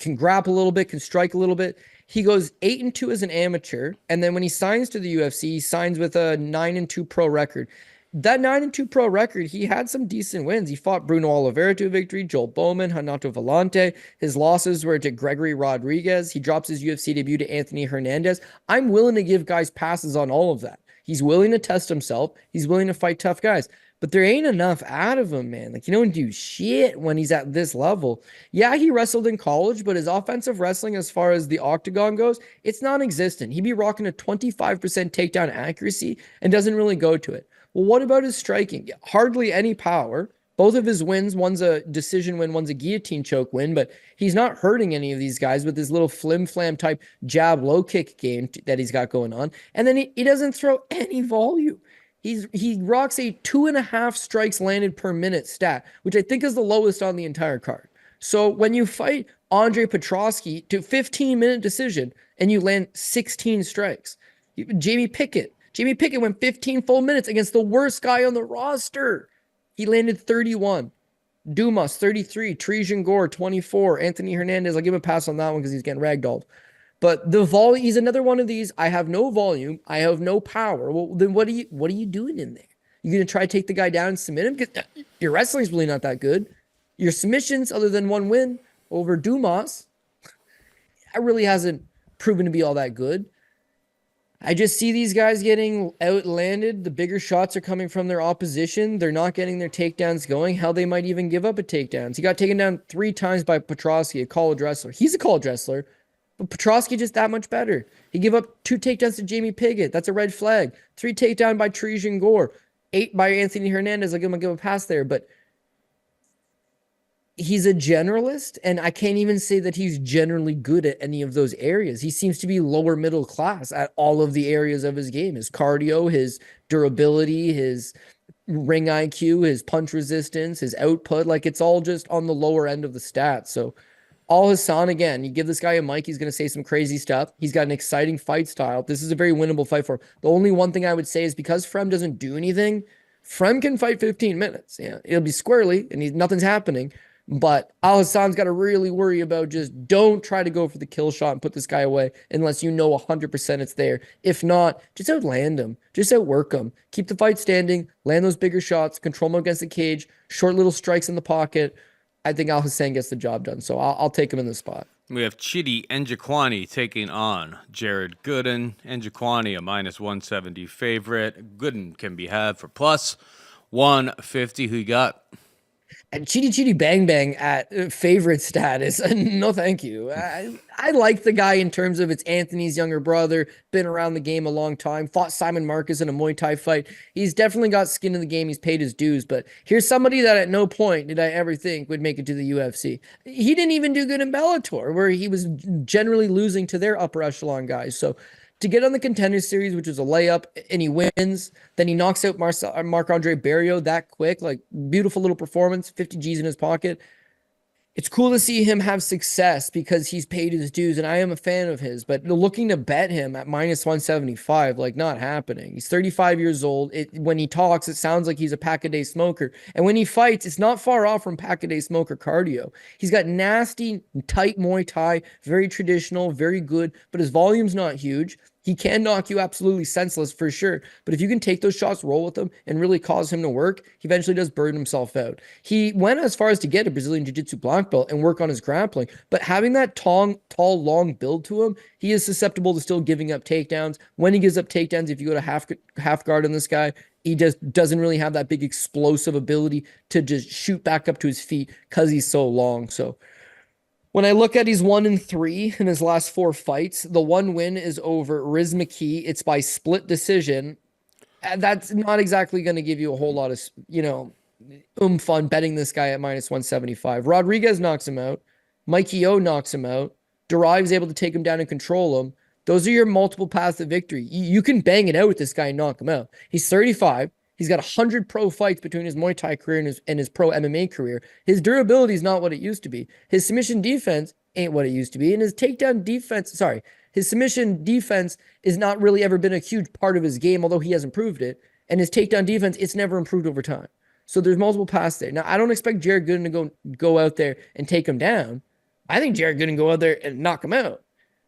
can grapple a little bit, can strike a little bit. He goes 8-2 as an amateur, and then when he signs to the UFC, he signs with a 9-2 pro record. That 9-2 pro record, he had some decent wins. He fought Bruno Oliveira to a victory, Joel Bowman, Renato Vellante. His losses were to Gregory Rodriguez. He drops his UFC debut to Anthony Hernandez. I'm willing to give guys passes on all of that. He's willing to test himself. He's willing to fight tough guys. But there ain't enough out of him, man. Like, you don't do shit when he's at this level. Yeah, he wrestled in college, but his offensive wrestling as far as the octagon goes, it's non-existent. He'd be rocking a 25% takedown accuracy and doesn't really go to it. Well, what about his striking? Hardly any power. Both of his wins, one's a decision win, one's a guillotine choke win, but he's not hurting any of these guys with his little flim-flam type jab low kick game that he's got going on. And then he doesn't throw any volume. He rocks a 2.5 strikes landed per minute stat, which I think is the lowest on the entire card. So when you fight Andre Petroski to 15-minute decision and you land 16 strikes, Jamie Pickett went 15 full minutes against the worst guy on the roster. He landed 31. Dumas, 33. Trejan Gore, 24. Anthony Hernandez, I'll give him a pass on that one because he's getting ragdolled. But the volume, he's another one of these. I have no volume. I have no power. Well, then what are you doing in there? You going to try to take the guy down and submit him? Because your wrestling's really not that good. Your submissions, other than one win over Dumas, that really hasn't proven to be all that good. I just see these guys getting outlanded. The bigger shots are coming from their opposition. They're not getting their takedowns going. Hell, they might even give up a takedown. He got taken down 3 times by Petroski, a college wrestler. He's a college wrestler, but Petroski just that much better. He gave up 2 takedowns to Jamie Pickett. That's a red flag. 3 takedown by Trejan Gore. 8 by Anthony Hernandez. I'll give him a pass there, but he's a generalist, and I can't even say that he's generally good at any of those areas. He seems to be lower middle class at all of the areas of his game. His cardio, his durability, his ring IQ, his punch resistance, his output, like it's all just on the lower end of the stats. So Alhassan, again, you give this guy a mic, he's going to say some crazy stuff. He's got an exciting fight style. This is a very winnable fight for him. The only one thing I would say is because Fremd doesn't do anything, Fremd can fight 15 minutes. Yeah, it'll be squarely, and nothing's happening. But Alhassan's got to really worry about just don't try to go for the kill shot and put this guy away unless you know 100% it's there. If not, just outland him. Just outwork him. Keep the fight standing. Land those bigger shots. Control him against the cage. Short little strikes in the pocket. I think Alhassan gets the job done. So I'll take him in the spot. We have Chidi Njokuani taking on Jared Gooden. Njokuani, a -170 favorite. Gooden can be had for +150. Who you got? And Chidi Bang Bang at favorite status. No, thank you. I like the guy in terms of it's Anthony's younger brother, been around the game a long time, fought Simon Marcus in a Muay Thai fight. He's definitely got skin in the game. He's paid his dues, but here's somebody that at no point did I ever think would make it to the UFC. He didn't even do good in Bellator, where he was generally losing to their upper echelon guys. So to get on the Contender Series, which was a layup, and he wins. Then he knocks out Marc-Andre Barrios that quick. Like, beautiful little performance, 50 G's in his pocket. It's cool to see him have success because he's paid his dues, and I am a fan of his. But looking to bet him at minus 175, like, not happening. He's 35 years old. When he talks, it sounds like he's a pack-a-day smoker. And when he fights, it's not far off from pack-a-day smoker cardio. He's got nasty, tight Muay Thai, very traditional, very good, but his volume's not huge. He can knock you absolutely senseless for sure. But if you can take those shots, roll with him, and really cause him to work, he eventually does burn himself out. He went as far as to get a Brazilian Jiu-Jitsu black belt and work on his grappling. But having that tall, long build to him, he is susceptible to still giving up takedowns. When he gives up takedowns, if you go to half guard on this guy, he just doesn't really have that big explosive ability to just shoot back up to his feet because he's so long. So when I look at he's 1-3 in his last 4 fights, the one win is over Riz McKee. It's by split decision. That's not exactly going to give you a whole lot of, fun betting this guy at minus 175. Rodriguez knocks him out. Mikey O knocks him out. Derive's able to take him down and control him. Those are your multiple paths to victory. You can bang it out with this guy and knock him out. He's 35. He's got 100 pro fights between his Muay Thai career and his pro MMA career. His durability is not what it used to be. His submission defense ain't what it used to be. And his takedown defense, his submission defense is not really ever been a huge part of his game, although he has improved it. And his takedown defense, it's never improved over time. So there's multiple paths there. Now, I don't expect Jared Gooden to go out there and take him down. I think Jared Gooden go out there and knock him out.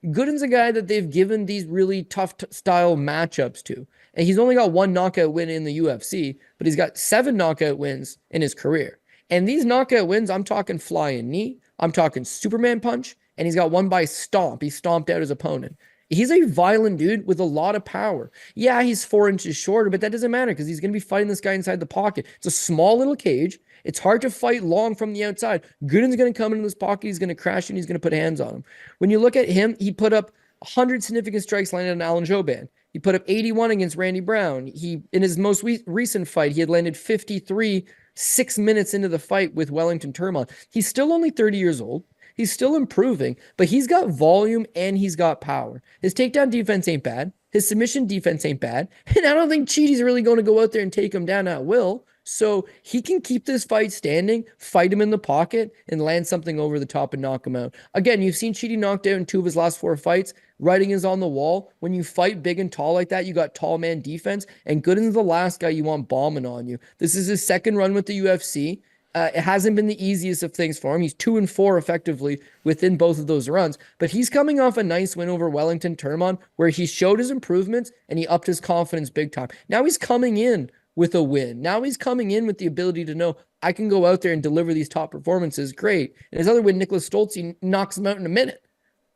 Gooden's a guy that they've given these really tough style matchups to. And he's only got 1 knockout win in the UFC, but he's got 7 knockout wins in his career. And these knockout wins, I'm talking flying knee, I'm talking Superman punch, and he's got one by stomp. He stomped out his opponent. He's a violent dude with a lot of power. Yeah, he's 4 inches shorter, but that doesn't matter because he's going to be fighting this guy inside the pocket. It's a small little cage. It's hard to fight long from the outside. Gooden's going to come into this pocket. He's going to crash and he's going to put hands on him. When you look at him, he put up 100 significant strikes landed on Alan Jouban. He put up 81 against Randy Brown. In his most recent fight, he had landed 53 6 minutes into the fight with Wellington Turman. He's still only 30 years old. He's still improving, but he's got volume and he's got power. His takedown defense ain't bad. His submission defense ain't bad. And I don't think Chidi's really going to go out there and take him down at will. So he can keep this fight standing, fight him in the pocket, and land something over the top and knock him out. Again, you've seen Chidi knocked out in 2 of his last 4 fights. Writing is on the wall. When you fight big and tall like that, you got tall man defense, and Gooden's the last guy you want bombing on you. This is his 2nd run with the UFC. It hasn't been the easiest of things for him. He's 2-4 effectively within both of those runs, but he's coming off a nice win over Wellington Turman where he showed his improvements and he upped his confidence big time. Now he's coming in with a win. Now he's coming in with the ability to know I can go out there and deliver these top performances. Great. And his other win, Nicholas Stoltz, knocks him out in a minute.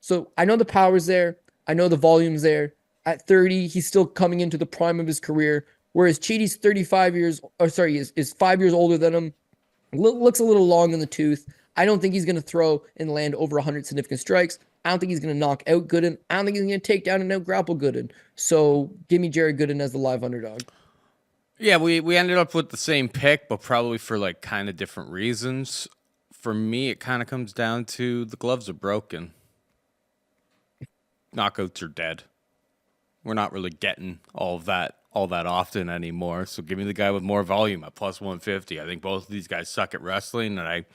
So I know the power's there. I know the volume's there. At 30, he's still coming into the prime of his career, whereas Chidi's is 5 years older than him. Looks a little long in the tooth. I don't think he's going to throw and land over 100 significant strikes. I don't think he's going to knock out Gooden. I don't think he's going to take down and out grapple Gooden. So give me Jared Gooden as the live underdog. Yeah, we ended up with the same pick, but probably for like kind of different reasons. For me, it kind of comes down to the gloves are broken. Knockouts are dead. We're not really getting all that often anymore. So give me the guy with more volume at plus 150. I think both of these guys suck at wrestling, and I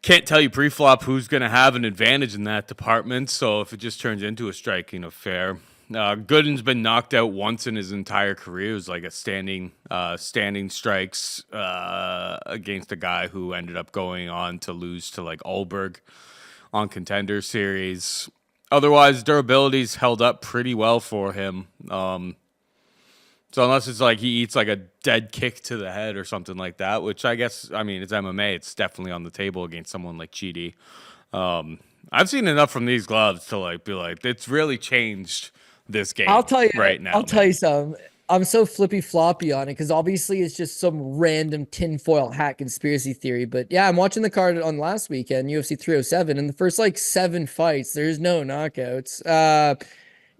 can't tell you pre-flop who's going to have an advantage in that department. So if it just turns into a striking affair, Gooden's been knocked out once in his entire career. It was like a standing strikes against a guy who ended up going on to lose to like Ulberg on Contender Series. Otherwise, durability's held up pretty well for him. So unless it's like he eats like a dead kick to the head or something like that, which I guess, I mean, it's MMA. It's definitely on the table against someone like Chidi. I've seen enough from these gloves to like be like, it's really changed this game. I'll tell you right now. I'll tell you something. I'm so flippy floppy on it because obviously it's just some random tinfoil hat conspiracy theory. But yeah, I'm watching the card on last weekend, UFC 307, and the first like 7 fights, there's no knockouts.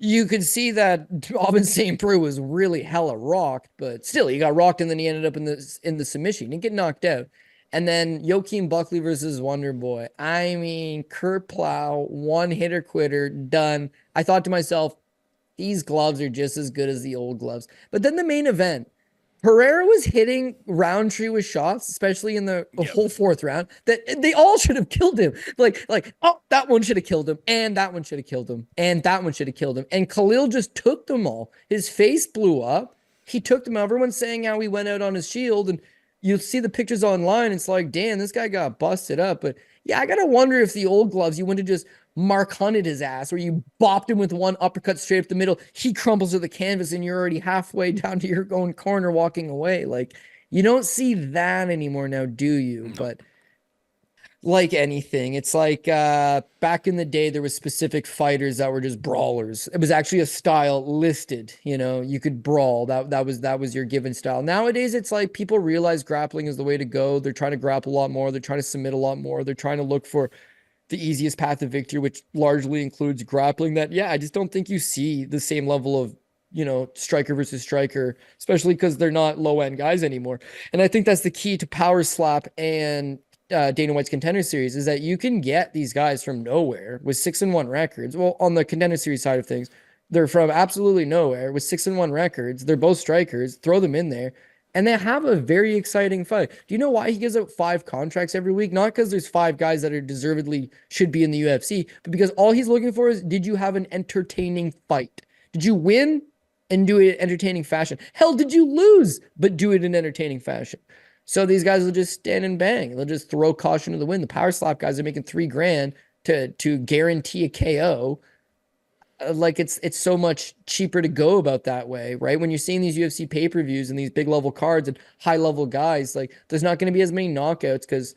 You could see that Robin St. Preux was really hella rocked, but still he got rocked and then he ended up in the submission. He didn't get knocked out. And then Joaquin Buckley versus Wonder Boy. I mean, Kurt Plow, one hitter quitter, done. I thought to myself, these gloves are just as good as the old gloves. But then the main event, Herrera was hitting Roundtree with shots, especially in the whole fourth round, that they all should have killed him. Like, oh, that one should have killed him, and that one should have killed him, and that one should have killed him. And Khalil just took them all. His face blew up. He took them out. Everyone's saying how he went out on his shield, and you'll see the pictures online. It's like, damn, this guy got busted up. But yeah, I gotta wonder if the old gloves, you wouldn't have just Mark Hunted his ass, or you bopped him with one uppercut straight up the middle. He crumbles to the canvas, and you're already halfway down to your own corner walking away. Like, you don't see that anymore now, do you? But like anything, it's like back in the day, there was specific fighters that were just brawlers. It was actually a style listed. You know, you could brawl. That was your given style. Nowadays, it's like people realize grappling is the way to go. They're trying to grapple a lot more. They're trying to submit a lot more. They're trying to look for the easiest path to victory, which largely includes grappling. That, yeah, I just don't think you see the same level of, you know, striker versus striker, especially because they're not low end guys anymore. And I think that's the key to Power Slap and Dana White's Contender Series, is that you can get these guys from nowhere with 6-1 records. Well, on the Contender Series side of things, they're from absolutely nowhere with 6-1 records. They're both strikers. Throw them in there, and they have a very exciting fight. Do you know why he gives out 5 contracts every week? Not because there's 5 guys that are deservedly should be in the UFC, but because all he's looking for is, did you have an entertaining fight? Did you win and do it in entertaining fashion? Hell, did you lose but do it in entertaining fashion? So these guys will just stand and bang. They'll just throw caution to the wind. The Power Slap guys are making $3,000 to guarantee a KO. Like, it's so much cheaper to go about that way, right? When you're seeing these UFC pay-per-views and these big level cards and high level guys, like, there's not going to be as many knockouts because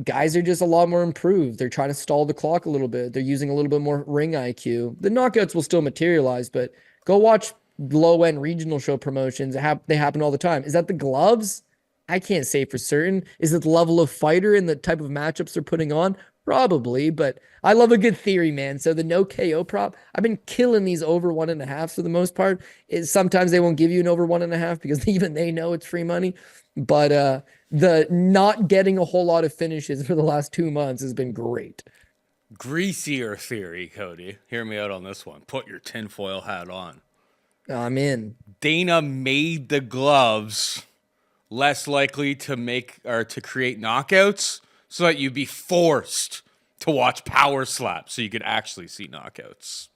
guys are just a lot more improved. They're trying to stall the clock a little bit. They're using a little bit more ring IQ. The knockouts will still materialize, but go watch low end regional show promotions. They happen all the time. Is that the gloves? I can't say for certain. Is it the level of fighter and the type of matchups they're putting on? Probably, but I love a good theory, man. So the no KO prop, I've been killing these over 1.5 for the most part. Sometimes they won't give you an over 1.5 because even they know it's free money. But the not getting a whole lot of finishes for the last 2 months has been great. Greasier theory, Cody. Hear me out on this one. Put your tinfoil hat on. I'm in. Dana made the gloves less likely to make or to create knockouts so that you'd be forced to watch Power Slap so you could actually see knockouts.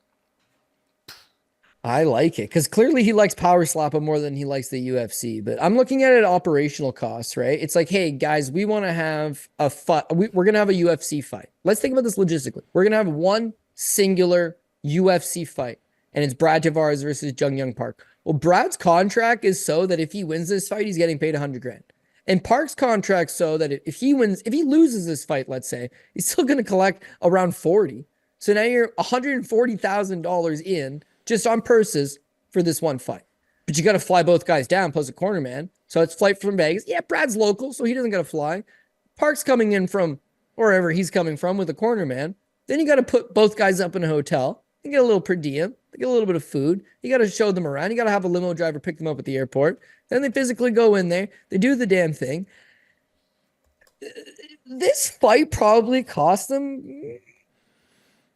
I like it because clearly he likes Power Slap more than he likes the UFC. But I'm looking at it operational costs, right? It's like, hey, guys, we want to have a fight. We're going to have a UFC fight. Let's think about this logistically. We're going to have one singular UFC fight, and it's Brad Tavares versus Jung Young Park. Well, Brad's contract is so that if he wins this fight, he's getting paid $100,000. And Park's contract so that if he loses this fight, let's say, he's still going to collect around 40. So now you're $140,000 in just on purses for this one fight. But you got to fly both guys down plus a corner man. So it's flight from Vegas. Yeah, Brad's local, so he doesn't got to fly. Park's coming in from wherever he's coming from with a corner man. Then you got to put both guys up in a hotel. You get a little per diem. They get a little bit of food. You got to show them around. You got to have a limo driver pick them up at the airport. Then they physically go in there. They do the damn thing. This fight probably cost them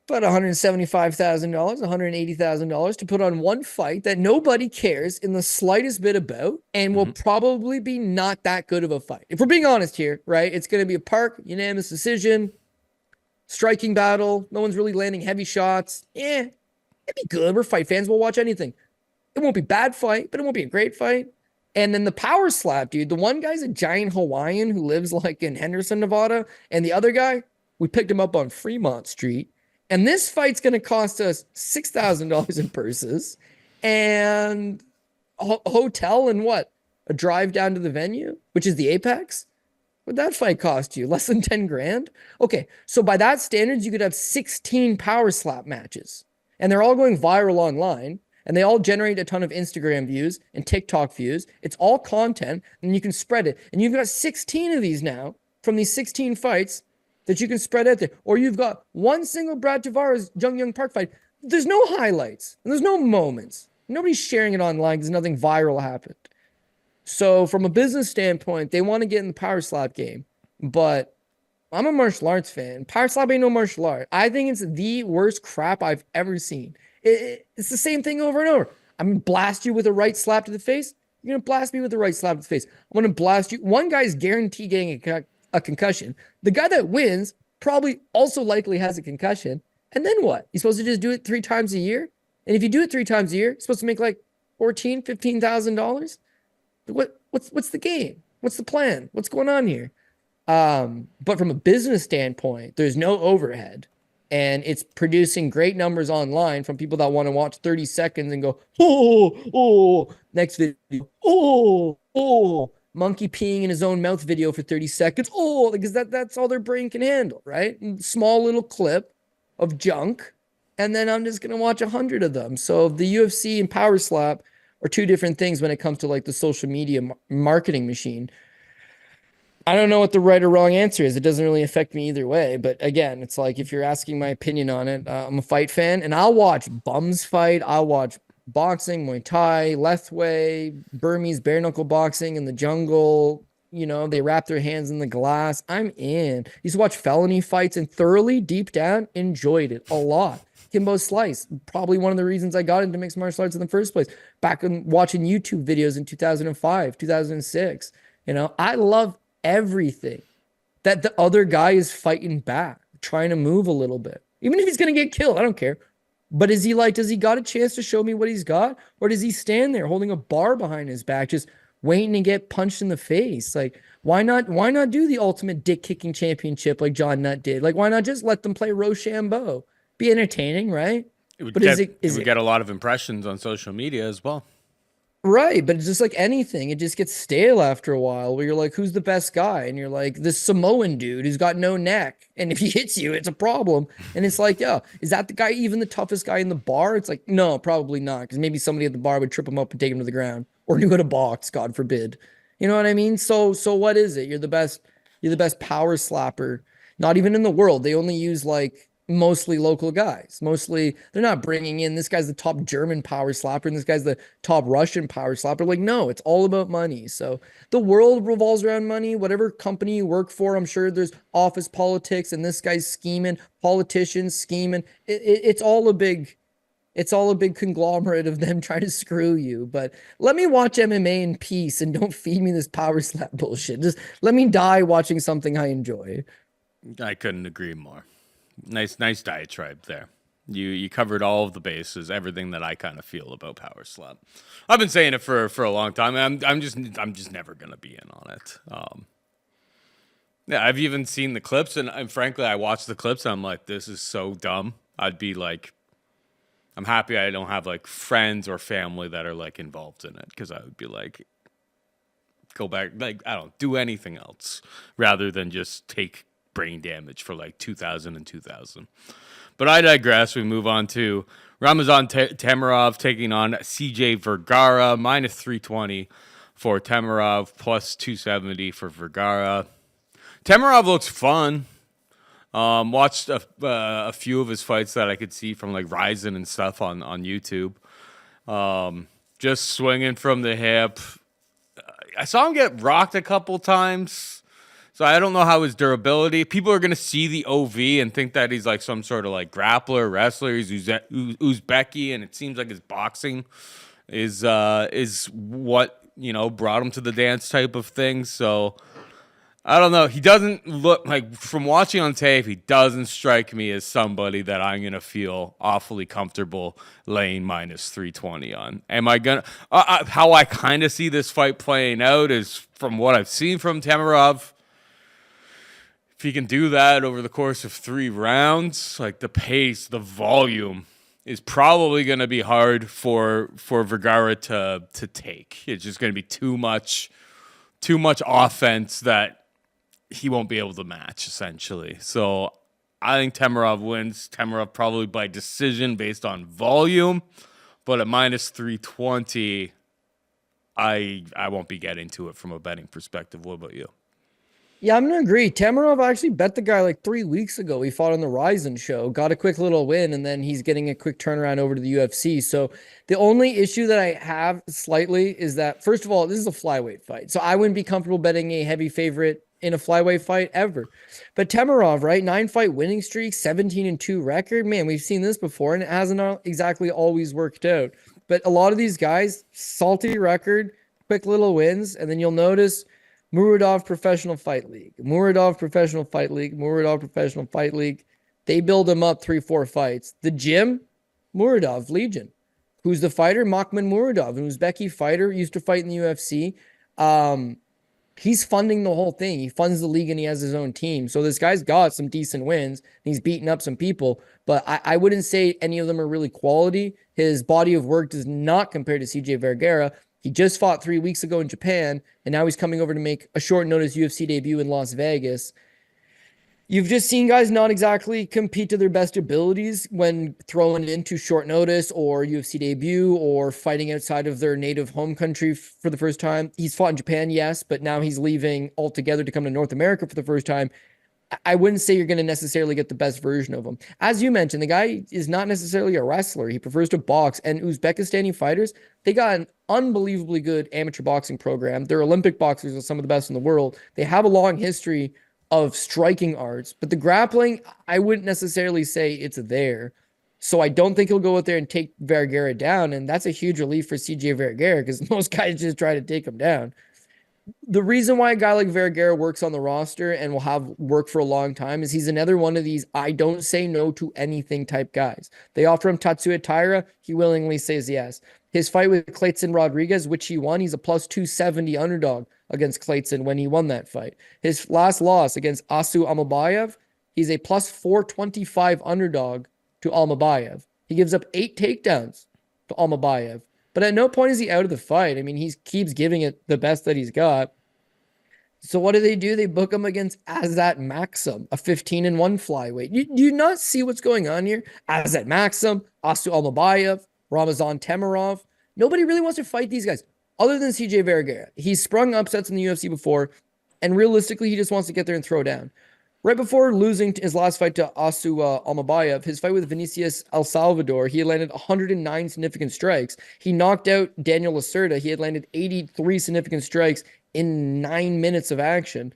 about $175,000, $180,000 to put on one fight that nobody cares in the slightest bit about and will probably be not that good of a fight. If we're being honest here, right? It's going to be a Park unanimous decision, striking battle. No one's really landing heavy shots. It'd be good. We're fight fans. We'll watch anything. It won't be a bad fight, but it won't be a great fight. And then the Power Slap, dude. The one guy's a giant Hawaiian who lives like in Henderson, Nevada. And the other guy, we picked him up on Fremont Street. And this fight's going to cost us $6,000 in purses and a hotel and what? A drive down to the venue, which is the Apex? What'd that fight cost you? Less than 10 grand? Okay, so by that standards, you could have 16 Power Slap matches. And they're all going viral online. And they all generate a ton of Instagram views and TikTok views. It's all content, and you can spread it. And you've got 16 of these now from these 16 fights that you can spread out there. Or you've got one single Brad Tavares, Jung Young Park fight. There's no highlights, and there's no moments. Nobody's sharing it online because nothing viral happened. So from a business standpoint, they want to get in the Power Slap game. But I'm a martial arts fan. Power Slap ain't no martial art. I think it's the worst crap I've ever seen. It's the same thing over and over. I'm going to blast you with a right slap to the face. You're going to blast me with a right slap to the face. I'm going to blast you. One guy's guaranteed getting a concussion. The guy that wins probably also likely has a concussion. And then what? You're supposed to just do it 3 times a year? And if you do it 3 times a year, you're supposed to make like $14,000-$15,000? What's the game? What's the plan? What's going on here? But from a business standpoint, there's no overhead. And it's producing great numbers online from people that want to watch 30 seconds and go, next video, monkey peeing in his own mouth video for 30 seconds. Because that's all their brain can handle, right? Small little clip of junk. And then I'm just going to watch 100 of them. So the UFC and Power Slap are 2 different things when it comes to like the social media marketing machine. I don't know what the right or wrong answer is. It doesn't really affect me either way. But again, it's like if you're asking my opinion on it, I'm a fight fan and I'll watch bums fight. I'll watch boxing, Muay Thai, Lethwei, Burmese bare knuckle boxing in the jungle. You know, they wrap their hands in the glass. I'm in. Used to watch felony fights and thoroughly, deep down, enjoyed it a lot. Kimbo Slice, probably one of the reasons I got into mixed martial arts in the first place. Back in watching YouTube videos in 2005, 2006. You know, I love everything that the other guy is fighting back, trying to move a little bit. Even if he's going to get killed, I don't care. But is he like, does he got a chance to show me what he's got? Or does he stand there holding a bar behind his back, just waiting to get punched in the face? Like, why not do the ultimate dick kicking championship like John Nutt did? Like, why not just let them play Rochambeau? Be entertaining, right? It would get a lot of impressions on social media as well. Right, but it's just like anything. It just gets stale after a while where you're like, who's the best guy? And you're like, this Samoan dude who's got no neck. And if he hits you, it's a problem. And it's like, yeah, is that the guy, even the toughest guy in the bar? It's like, no, probably not. Because maybe somebody at the bar would trip him up and take him to the ground. Or do it a box, God forbid. You know what I mean? So what is it? You're the best power slapper. Not even in the world. They only use like mostly local guys. Mostly, they're not bringing in, this guy's the top German power slapper and this guy's the top Russian power slapper. Like, no, it's all about money. So the world revolves around money. Whatever company you work for, I'm sure there's office politics and this guy's scheming, politicians scheming. It's all a big conglomerate of them trying to screw you. But let me watch MMA in peace and don't feed me this power slap bullshit. Just let me die watching something I enjoy. I couldn't agree more. Nice diatribe there. You covered all of the bases, everything that I kind of feel about Power Slap. I've been saying it for a long time. I'm just never gonna be in on it. Yeah, I've even seen the clips, and frankly, I watched the clips, and I'm like, this is so dumb. I'd be like, I'm happy I don't have like friends or family that are like involved in it, because I would be like, go back, like I don't do anything else rather than just take brain damage for like 2000 and 2000. But I digress. We move on to Ramazan Temirov taking on CJ Vergara, minus 320 for Temirov, plus 270 for Vergara. Temirov looks fun. Watched a few of his fights that I could see from like Ryzen and stuff on YouTube. Just swinging from the hip. I saw him get rocked a couple times. So I don't know how his durability. People are going to see the OV and think that he's like some sort of like grappler, wrestler. He's Uzbeki, and it seems like his boxing is what, you know, brought him to the dance type of thing. So I don't know. He doesn't look like, from watching on tape, he doesn't strike me as somebody that I'm going to feel awfully comfortable laying minus 320 on. Am I going to, how I kind of see this fight playing out is from what I've seen from Temirov. If he can do that over the course of 3 rounds, like the pace, the volume is probably going to be hard for Vergara to take. It's just going to be too much offense that he won't be able to match, essentially. So I think Temirov wins. Temirov probably by decision based on volume, but at minus 320, I won't be getting to it from a betting perspective. What about you? Yeah, I'm going to agree. Temirov actually bet the guy like 3 weeks ago. He fought on the Ryzen show, got a quick little win, and then he's getting a quick turnaround over to the UFC. So the only issue that I have slightly is that, first of all, this is a flyweight fight. So I wouldn't be comfortable betting a heavy favorite in a flyweight fight ever. But Temirov, right? 9-fight winning streak, 17-2 record. Man, we've seen this before, and it hasn't exactly always worked out. But a lot of these guys, salty record, quick little wins, and then you'll notice Muradov Professional Fight League, Muradov Professional Fight League, Muradov Professional Fight League. They build him up 3-4 fights. The gym, Muradov Legion. Who's the fighter? Makhman Muradov, an Uzbeki fighter, used to fight in the UFC. He's funding the whole thing. He funds the league and he has his own team. So this guy's got some decent wins. He's beaten up some people, but I wouldn't say any of them are really quality. His body of work does not compare to CJ Vergara. He just fought 3 weeks ago in Japan, and now he's coming over to make a short notice UFC debut in Las Vegas. You've just seen guys not exactly compete to their best abilities when thrown into short notice or UFC debut or fighting outside of their native home country for the first time. He's fought in Japan, yes, but now he's leaving altogether to come to North America for the first time. I wouldn't say you're going to necessarily get the best version of him. As you mentioned, the guy is not necessarily a wrestler. He prefers to box. And Uzbekistani fighters, they got an unbelievably good amateur boxing program. They're Olympic boxers and some of the best in the world. They have a long history of striking arts, but the grappling, I wouldn't necessarily say it's there. So I don't think he'll go out there and take Vergara down, and that's a huge relief for CJ Vergara because most guys just try to take him down. The reason why a guy like Vergara works on the roster and will have work for a long time is he's another one of these I don't say no to anything type guys. They offer him Tatsuro Taira, he willingly says yes. His fight with Clayton Rodriguez, which he won, he's a plus 270 underdog against Clayton when he won that fight. His last loss against Asu Almabayev, he's a plus 425 underdog to Almabayev. He gives up 8 takedowns to Almabayev. But at no point is he out of the fight. I mean, he keeps giving it the best that he's got. So what do? They book him against Azat Maxim, a 15-1 flyweight. Do you not see what's going on here? Azat Maxim, Asu Almabayev, Ramazan Temirov. Nobody really wants to fight these guys other than CJ Vergara. He's sprung upsets in the UFC before, and realistically, he just wants to get there and throw down. Right before losing his last fight to Asu Almabayev, his fight with Vinicius El Salvador, he had landed 109 significant strikes. He knocked out Daniel Lacerda. He had landed 83 significant strikes in 9 minutes of action.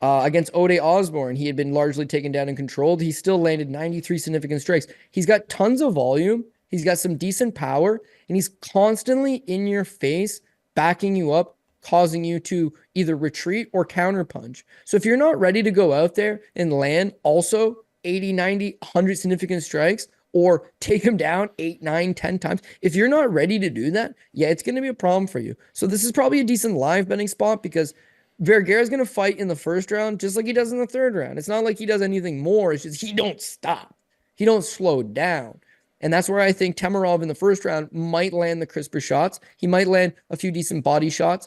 Against Ode Osborne, he had been largely taken down and controlled. He still landed 93 significant strikes. He's got tons of volume. He's got some decent power, and he's constantly in your face, backing you up, causing you to either retreat or counterpunch. So if you're not ready to go out there and land also 80, 90, 100 significant strikes or take him down 8, 9, 10 times, if you're not ready to do that, yeah, it's going to be a problem for you. So this is probably a decent live betting spot because Vergara's going to fight in the first round just like he does in the third round. It's not like he does anything more. It's just he don't stop. He don't slow down. And that's where I think Temirov in the first round might land the crisper shots. He might land a few decent body shots,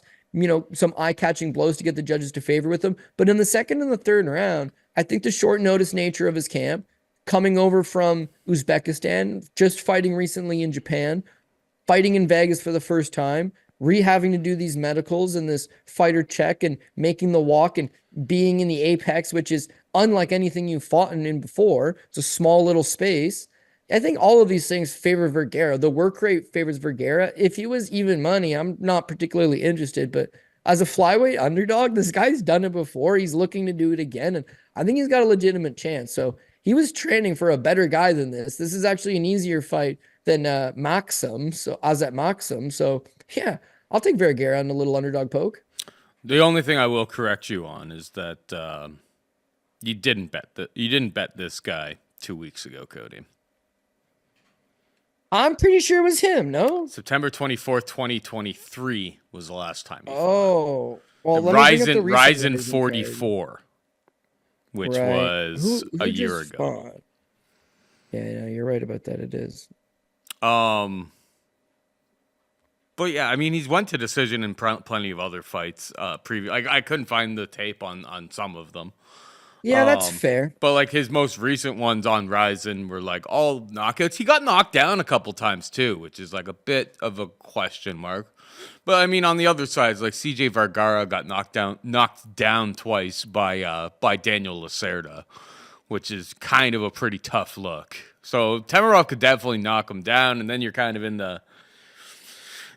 some eye-catching blows to get the judges to favor with him. But in the second and the third round, I think the short notice nature of his camp, coming over from Uzbekistan, just fighting recently in Japan, fighting in Vegas for the first time, having to do these medicals and this fighter check and making the walk and being in the apex, which is unlike anything you've fought in before. It's a small little space. I think all of these things favor Vergara. The work rate favors Vergara. If he was even money, I'm not particularly interested, but as a flyweight underdog, this guy's done it before. He's looking to do it again, and I think he's got a legitimate chance. So he was training for a better guy than this. This is actually an easier fight than Maxim, so Azat Maxim. So yeah, I'll take Vergara on a little underdog poke. The only thing I will correct you on is that you didn't bet this guy 2 weeks ago, Cody. I'm pretty sure it was him, no? September 24th, 2023 was the last time he fought. Oh. Well, Ryzen 44, which was a year ago. Fought? Yeah, you're right about that. It is. But yeah, I mean, he's went to decision in plenty of other fights. I couldn't find the tape on some of them. Yeah, that's fair. But like his most recent ones on Ryzen were like all knockouts. He got knocked down a couple times too, which is like a bit of a question mark. But I mean, on the other side, like CJ Vergara got knocked down twice by Daniel Lacerda, which is kind of a pretty tough look. So Temirov could definitely knock him down, and then you're kind of in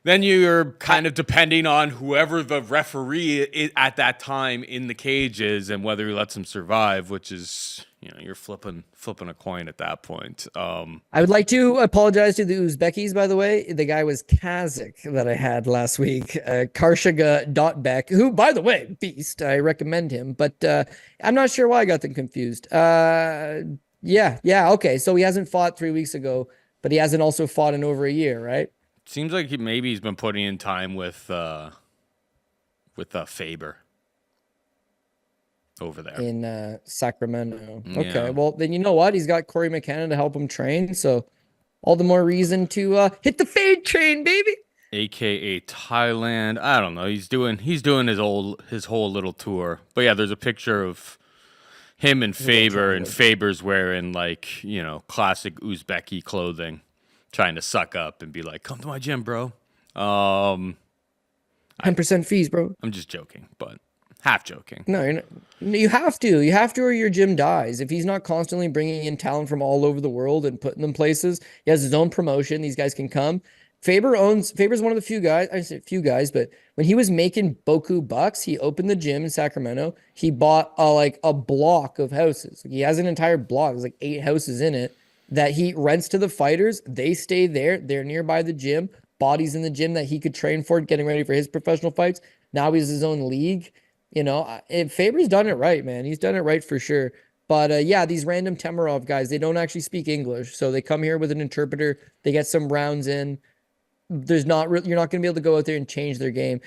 then you're kind of depending on whoever the referee at that time in the cage is and whether he lets him survive, which is, you're flipping a coin at that point. I would like to apologize to the Uzbekis, by the way. The guy was Kazakh that I had last week, Karshaga.Beck, who, by the way, beast. I recommend him, but I'm not sure why I got them confused. Yeah, okay. So he hasn't fought 3 weeks ago, but he hasn't also fought in over a year, right? Seems like maybe he's been putting in time with Faber over there in Sacramento. Yeah. Okay, well then you know what? He's got Cory Mckenna to help him train, so all the more reason to hit the fade train, baby. AKA Thailand. I don't know. He's doing his whole little tour. But yeah, there's a picture of him and Faber, and Faber's wearing classic Uzbeki clothing, trying to suck up and be like, "Come to my gym, bro." 10% fees, bro. I'm just joking, but half joking. No, you're not. You have to, or your gym dies. If he's not constantly bringing in talent from all over the world and putting them places, he has his own promotion. These guys can come. Faber's one of the few guys. I say few guys, but when he was making boku bucks, he opened the gym in Sacramento. He bought a block of houses. He has an entire block. There's 8 houses in it that he rents to the fighters. They stay there. They're nearby the gym. Bodies in the gym that he could train for, getting ready for his professional fights. Now he's his own league. Faber's done it right, man. He's done it right for sure. But yeah, these random Temirov guys, they don't actually speak English, so they come here with an interpreter. They get some rounds in. You're not going to be able to go out there and change their game.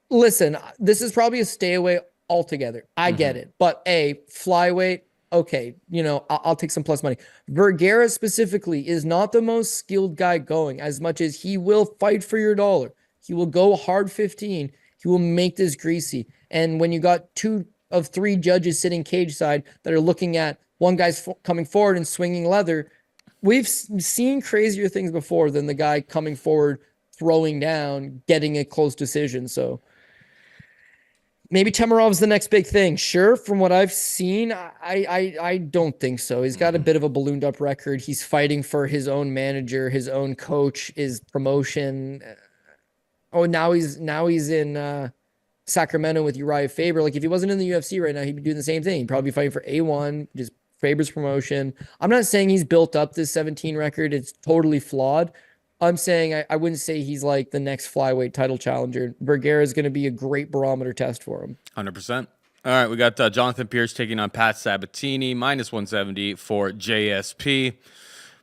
Listen, this is probably a stay away altogether. I get it. But flyweight, okay, I'll take some plus money. Vergara specifically is not the most skilled guy going, as much as he will fight for your dollar. He will go hard 15. He will make this greasy. And when you got 2 of 3 judges sitting cage side that are looking at one guy's coming forward and swinging leather, we've seen crazier things before than the guy coming forward, throwing down, getting a close decision. So maybe Temirov's the next big thing. Sure, from what I've seen, I don't think so. He's got a bit of a ballooned up record. He's fighting for his own manager, his own coach, his promotion. Oh, now he's in Sacramento with Uriah Faber. If he wasn't in the UFC right now, he'd be doing the same thing. He'd probably be fighting for A1, just Faber's promotion. I'm not saying he's built up this 17 record. It's totally flawed. I'm saying I wouldn't say he's like the next flyweight title challenger. Vergara is going to be a great barometer test for him. 100%. All right, we got Johnathan Pearce taking on Pat Sabatini, -170 for JSP,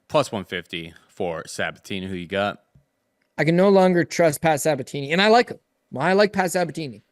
+150 for Sabatini. Who you got? I can no longer trust Pat Sabatini, and I like him. I like Pat Sabatini.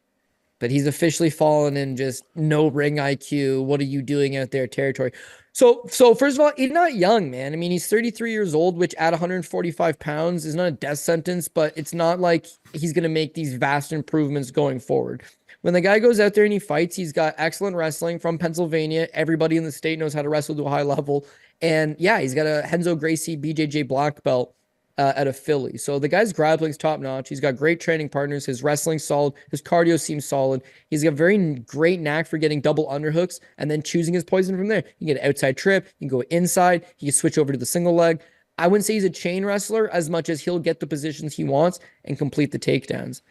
But he's officially fallen in just no ring IQ. What are you doing out there territory? So first of all, he's not young, man. I mean, he's 33 years old, which at 145 pounds is not a death sentence, but it's not like he's going to make these vast improvements going forward. When the guy goes out there and he fights, he's got excellent wrestling from Pennsylvania. Everybody in the state knows how to wrestle to a high level. And yeah, he's got a Renzo Gracie BJJ black belt out of Philly. So the guy's grappling's top notch. He's got great training partners. His wrestling's solid. His cardio seems solid. He's got a very great knack for getting double underhooks and then choosing his poison from there. You can get an outside trip. You can go inside. He can switch over to the single leg. I wouldn't say he's a chain wrestler as much as he'll get the positions he wants and complete the takedowns.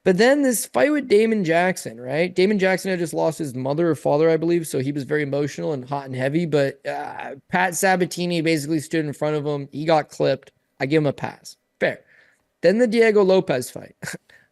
But then this fight with Damon Jackson, right? Damon Jackson had just lost his mother or father, I believe, so he was very emotional and hot and heavy. But Pat Sabatini basically stood in front of him. He got clipped. I give him a pass. Fair. Then the Diego Lopez fight.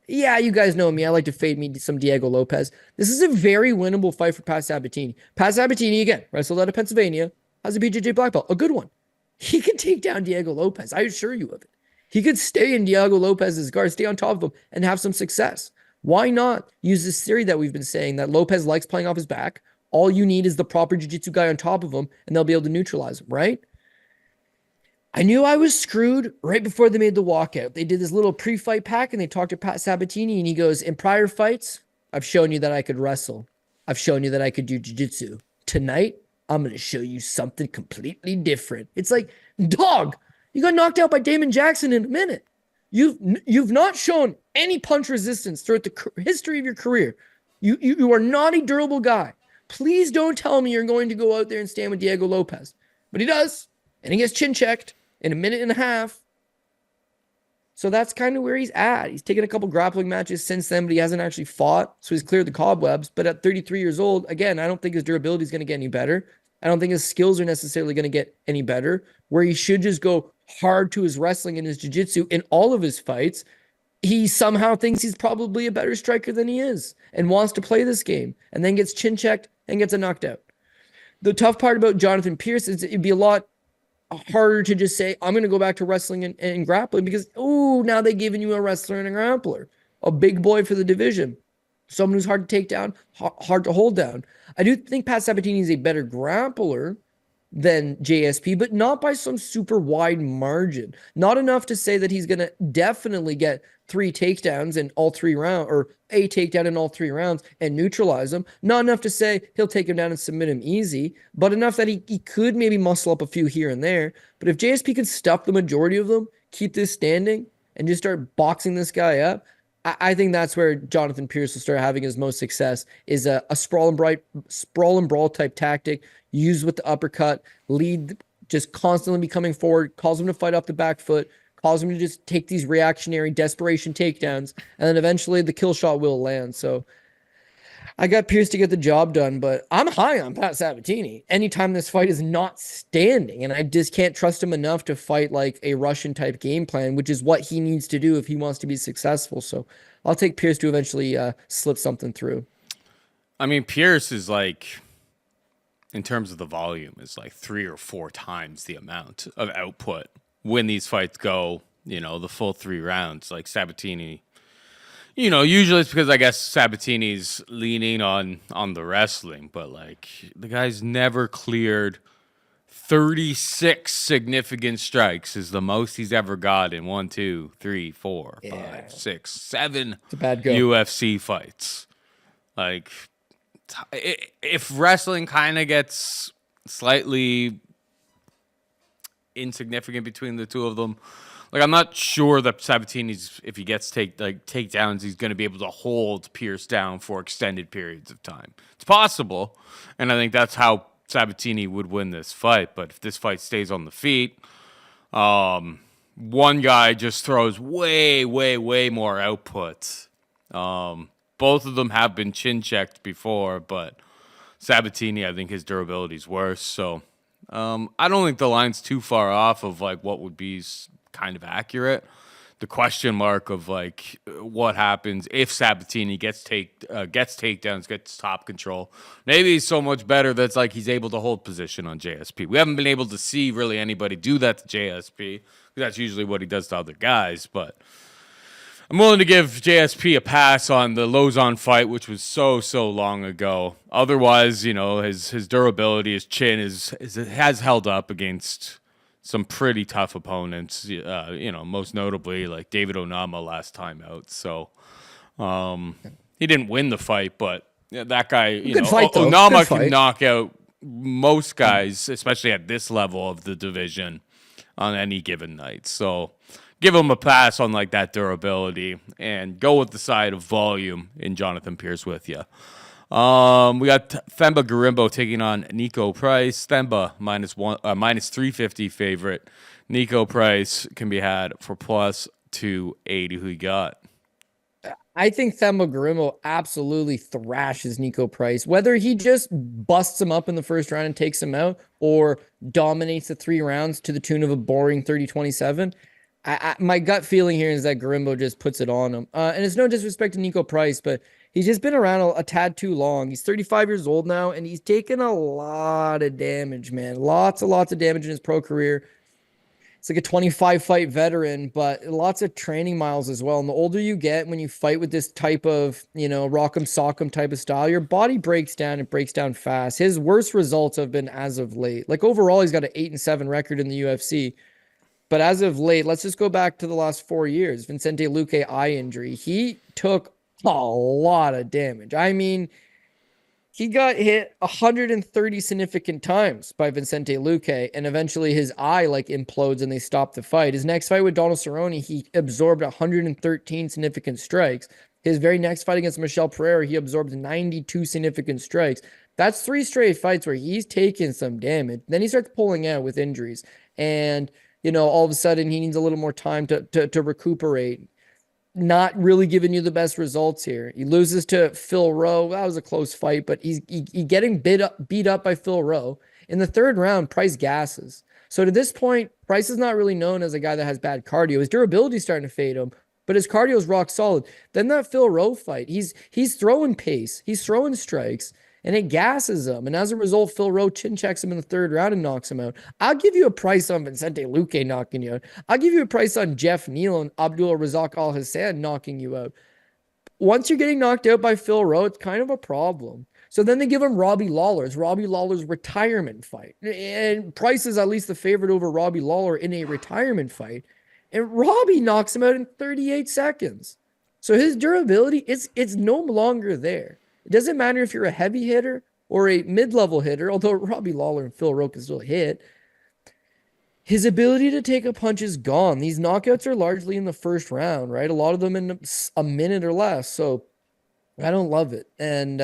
Yeah, you guys know me. I like to fade me some Diego Lopez. This is a very winnable fight for Pat Sabatini. Pat Sabatini, again, wrestled out of Pennsylvania, has a BJJ black belt, a good one. He can take down Diego Lopez. I assure you of it. He could stay in Diego Lopez's guard, stay on top of him, and have some success. Why not use this theory that we've been saying that Lopez likes playing off his back? All you need is the proper jiu-jitsu guy on top of him, and they'll be able to neutralize him, right? I knew I was screwed right before they made the walkout. They did this little pre-fight pack, and they talked to Pat Sabatini, and he goes, in prior fights, I've shown you that I could wrestle. I've shown you that I could do jiu-jitsu. Tonight, I'm going to show you something completely different. It's like, dog, you got knocked out by Damon Jackson in a minute. You've not shown any punch resistance throughout the history of your career. You are not a durable guy. Please don't tell me you're going to go out there and stand with Diego Lopez. But he does, and he gets chin checked in a minute and a half. So that's kind of where he's at. He's taken a couple grappling matches since then, but he hasn't actually fought. So he's cleared the cobwebs. But at 33 years old, again, I don't think his durability is going to get any better. I don't think his skills are necessarily going to get any better, where he should just go hard to his wrestling and his jiu-jitsu in all of his fights. He somehow thinks he's probably a better striker than he is and wants to play this game, and then gets chin checked and gets a knocked out. The tough part about Johnathan Pearce is it'd be a lot harder to just say, I'm going to go back to wrestling and grappling, because, now they've given you a wrestler and a grappler, a big boy for the division, someone who's hard to take down, hard to hold down. I do think Pat Sabatini is a better grappler than JSP, but not by some super wide margin. Not enough to say that he's going to definitely get 3 takedowns in all 3 rounds, or a takedown in all 3 rounds and neutralize him. Not enough to say he'll take him down and submit him easy, but enough that he could maybe muscle up a few here and there. But if JSP could stuff the majority of them, keep this standing, and just start boxing this guy up, I think that's where Johnathan Pearce will start having his most success, is a sprawl and brawl type tactic, used with the uppercut, lead, just constantly be coming forward, cause him to fight off the back foot, cause him to just take these reactionary desperation takedowns, and then eventually the kill shot will land. So I got Pearce to get the job done, but I'm high on Pat Sabatini anytime this fight is not standing, and I just can't trust him enough to fight like a Russian type game plan, which is what he needs to do if he wants to be successful. So I'll take Pearce to eventually slip something through. I mean, Pearce is like, in terms of the volume, is like 3 or 4 times the amount of output when these fights go, the full 3 rounds. Like Sabatini, usually it's because I guess Sabatini's leaning on the wrestling, but like the guy's never cleared 36 significant strikes is the most he's ever got in 1, 2, 3, 4, 5, 6, 7 It's a bad go. UFC fights. Like, if wrestling kind of gets slightly insignificant between the two of them, like, I'm not sure that Sabatini's, if he gets takedowns, he's going to be able to hold Pearce down for extended periods of time. It's possible, and I think that's how Sabatini would win this fight. But if this fight stays on the feet, one guy just throws way, way, way more output. Both of them have been chin checked before, but Sabatini, I think his durability is worse. So I don't think the line's too far off of like what would be kind of accurate. The question mark of like what happens if Sabatini gets takedowns, gets top control. Maybe he's so much better that's like he's able to hold position on JSP. We haven't been able to see really anybody do that to JSP. That's usually what he does to other guys, but I'm willing to give JSP a pass on the Lozon fight, which was so long ago. Otherwise, his durability, his chin has held up against some pretty tough opponents. Most notably like David Onama last time out. So he didn't win the fight, but that guy, Onama can knock out most guys, especially at this level of the division, on any given night. So give him a pass on like that durability and go with the side of volume in Johnathan Pearce with you. We got Themba Gorimbo taking on Niko Price. Themba minus 350 favorite. Niko Price can be had for plus 280. Who you got? I think Themba Gorimbo absolutely thrashes Niko Price. Whether he just busts him up in the first round and takes him out, or dominates the 3 rounds to the tune of a boring 30-27. My gut feeling here is that Gorimbo just puts it on him. And it's no disrespect to Niko Price, but he's just been around a tad too long. He's 35 years old now, and he's taken a lot of damage, man. Lots of damage in his pro career. It's like a 25-fight veteran, but lots of training miles as well. And the older you get, when you fight with this type of, rock'em sock'em type of style, your body breaks down. It breaks down fast. His worst results have been as of late. Like, overall, he's got an 8-7 record in the UFC. But as of late, let's just go back to the last 4 years. Vicente Luque eye injury. He took a lot of damage. I mean, he got hit 130 significant times by Vicente Luque, and eventually his eye implodes and they stop the fight. His next fight with Donald Cerrone, he absorbed 113 significant strikes. His very next fight against Michel Pereira, he absorbed 92 significant strikes. That's 3 straight fights where he's taken some damage. Then he starts pulling out with injuries. And all of a sudden he needs a little more time to recuperate. Not really giving you the best results here. He loses to Phil Rowe. That was a close fight, but he's getting beat up by Phil Rowe. In the third round, Price gasses. So to this point, Price is not really known as a guy that has bad cardio. His durability is starting to fade him, but his cardio is rock solid. Then that Phil Rowe fight, he's throwing pace, he's throwing strikes, and it gasses him. And as a result, Phil Rowe chin checks him in the third round and knocks him out. I'll give you a price on Vicente Luque knocking you out. I'll give you a price on Jeff Neal and Abdul Razak Alhassan knocking you out. Once you're getting knocked out by Phil Rowe, it's kind of a problem. So then they give him Robbie Lawler. It's Robbie Lawler's retirement fight. And Price is at least the favorite over Robbie Lawler in a retirement fight. And Robbie knocks him out in 38 seconds. So his durability, it's no longer there. It doesn't matter if you're a heavy hitter or a mid-level hitter, although Robbie Lawler and Phil Rowe can still hit. His ability to take a punch is gone. These knockouts are largely in the first round, right? A lot of them in a minute or less. So I don't love it. And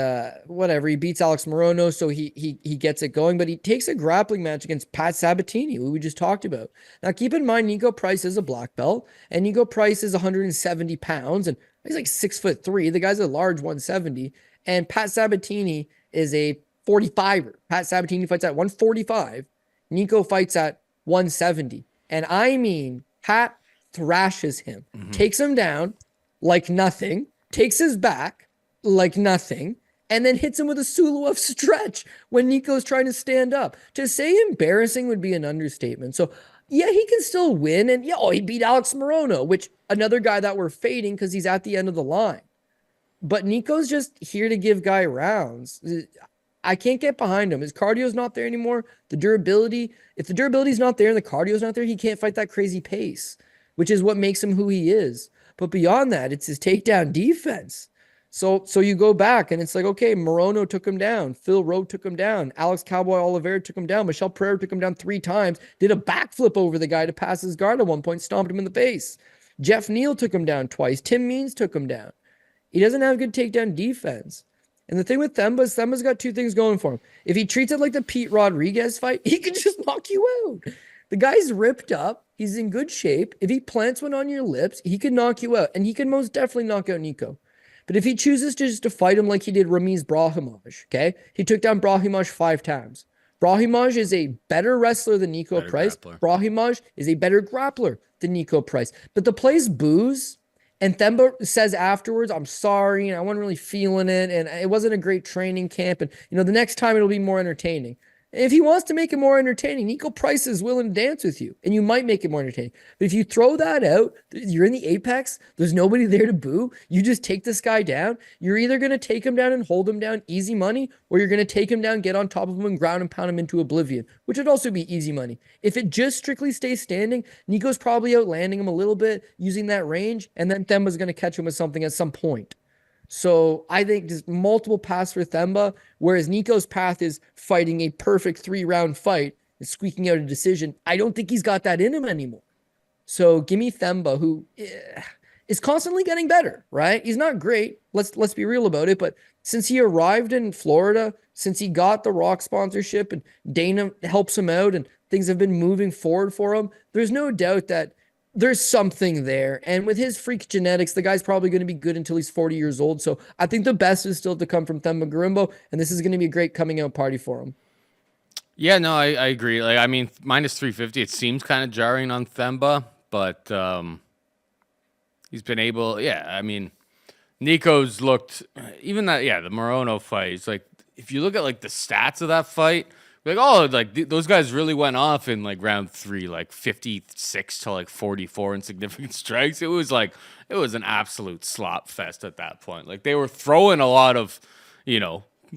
whatever, he beats Alex Morono, so he gets it going, but he takes a grappling match against Pat Sabatini, who we just talked about. Now, keep in mind, Niko Price is a black belt, and Niko Price is 170 pounds, and he's like 6'3". The guy's a large 170, and Pat Sabatini is a 45er. Pat Sabatini fights at 145. Niko fights at 170. And I mean, Pat thrashes him, takes him down like nothing, takes his back like nothing, and then hits him with a Sulu of stretch when Niko's trying to stand up. To say embarrassing would be an understatement. So yeah, he can still win, and he beat Alex Morono, which another guy that we're fading because he's at the end of the line. But Niko's just here to give guy rounds. I can't get behind him. His cardio's not there anymore. The durability, if the durability's not there and the cardio's not there, he can't fight that crazy pace, which is what makes him who he is. But beyond that, it's his takedown defense. So you go back and it's like, okay, Morono took him down. Phil Rowe took him down. Alex Cowboy Oliveira took him down. Michelle Pereira took him down 3 times. Did a backflip over the guy to pass his guard at one point, stomped him in the face. Jeff Neal took him down twice. Tim Means took him down. He doesn't have good takedown defense. And the thing with Themba is Themba's got 2 things going for him. If he treats it like the Pete Rodriguez fight, he can just knock you out. The guy's ripped up. He's in good shape. If he plants one on your lips, he can knock you out. And he can most definitely knock out Niko. But if he chooses to fight him like he did Ramiz Brahimaj, okay? He took down Brahimaj 5 times. Brahimaj is a better wrestler than Niko Price. Grappler. Brahimaj is a better grappler than Niko Price. But the place boos, and Themba says afterwards, I'm sorry, and I wasn't really feeling it, and it wasn't a great training camp, and the next time it'll be more entertaining. If he wants to make it more entertaining, Niko Price is willing to dance with you, and you might make it more entertaining. But if you throw that out, you're in the apex, there's nobody there to boo, you just take this guy down, you're either going to take him down and hold him down, easy money, or you're going to take him down, get on top of him, and ground and pound him into oblivion, which would also be easy money. If it just strictly stays standing, Niko's probably outlanding him a little bit, using that range, and then Themba's going to catch him with something at some point. So I think just multiple paths for Themba, whereas Niko's path is fighting a perfect 3-round fight and squeaking out a decision. I don't think he's got that in him anymore. So give me Themba, who is constantly getting better, right? He's not great. Let's be real about it. But since he arrived in Florida, since he got the Rock sponsorship and Dana helps him out and things have been moving forward for him, there's no doubt that there's something there. And with his freak genetics, the guy's probably going to be good until he's 40 years old. So I think the best is still to come from Themba Gorimbo, and this is going to be a great coming out party for him. Yeah, no, I agree. Like, I mean, minus 350, it seems kind of jarring on Themba, but he's been able, I mean, Niko's looked, even that, the Morono fight, it's like, if you look at like the stats of that fight, those guys really went off in like round 3, like 56 to like 44 in significant strikes. It was an absolute slop fest at that point. Like they were throwing a lot of,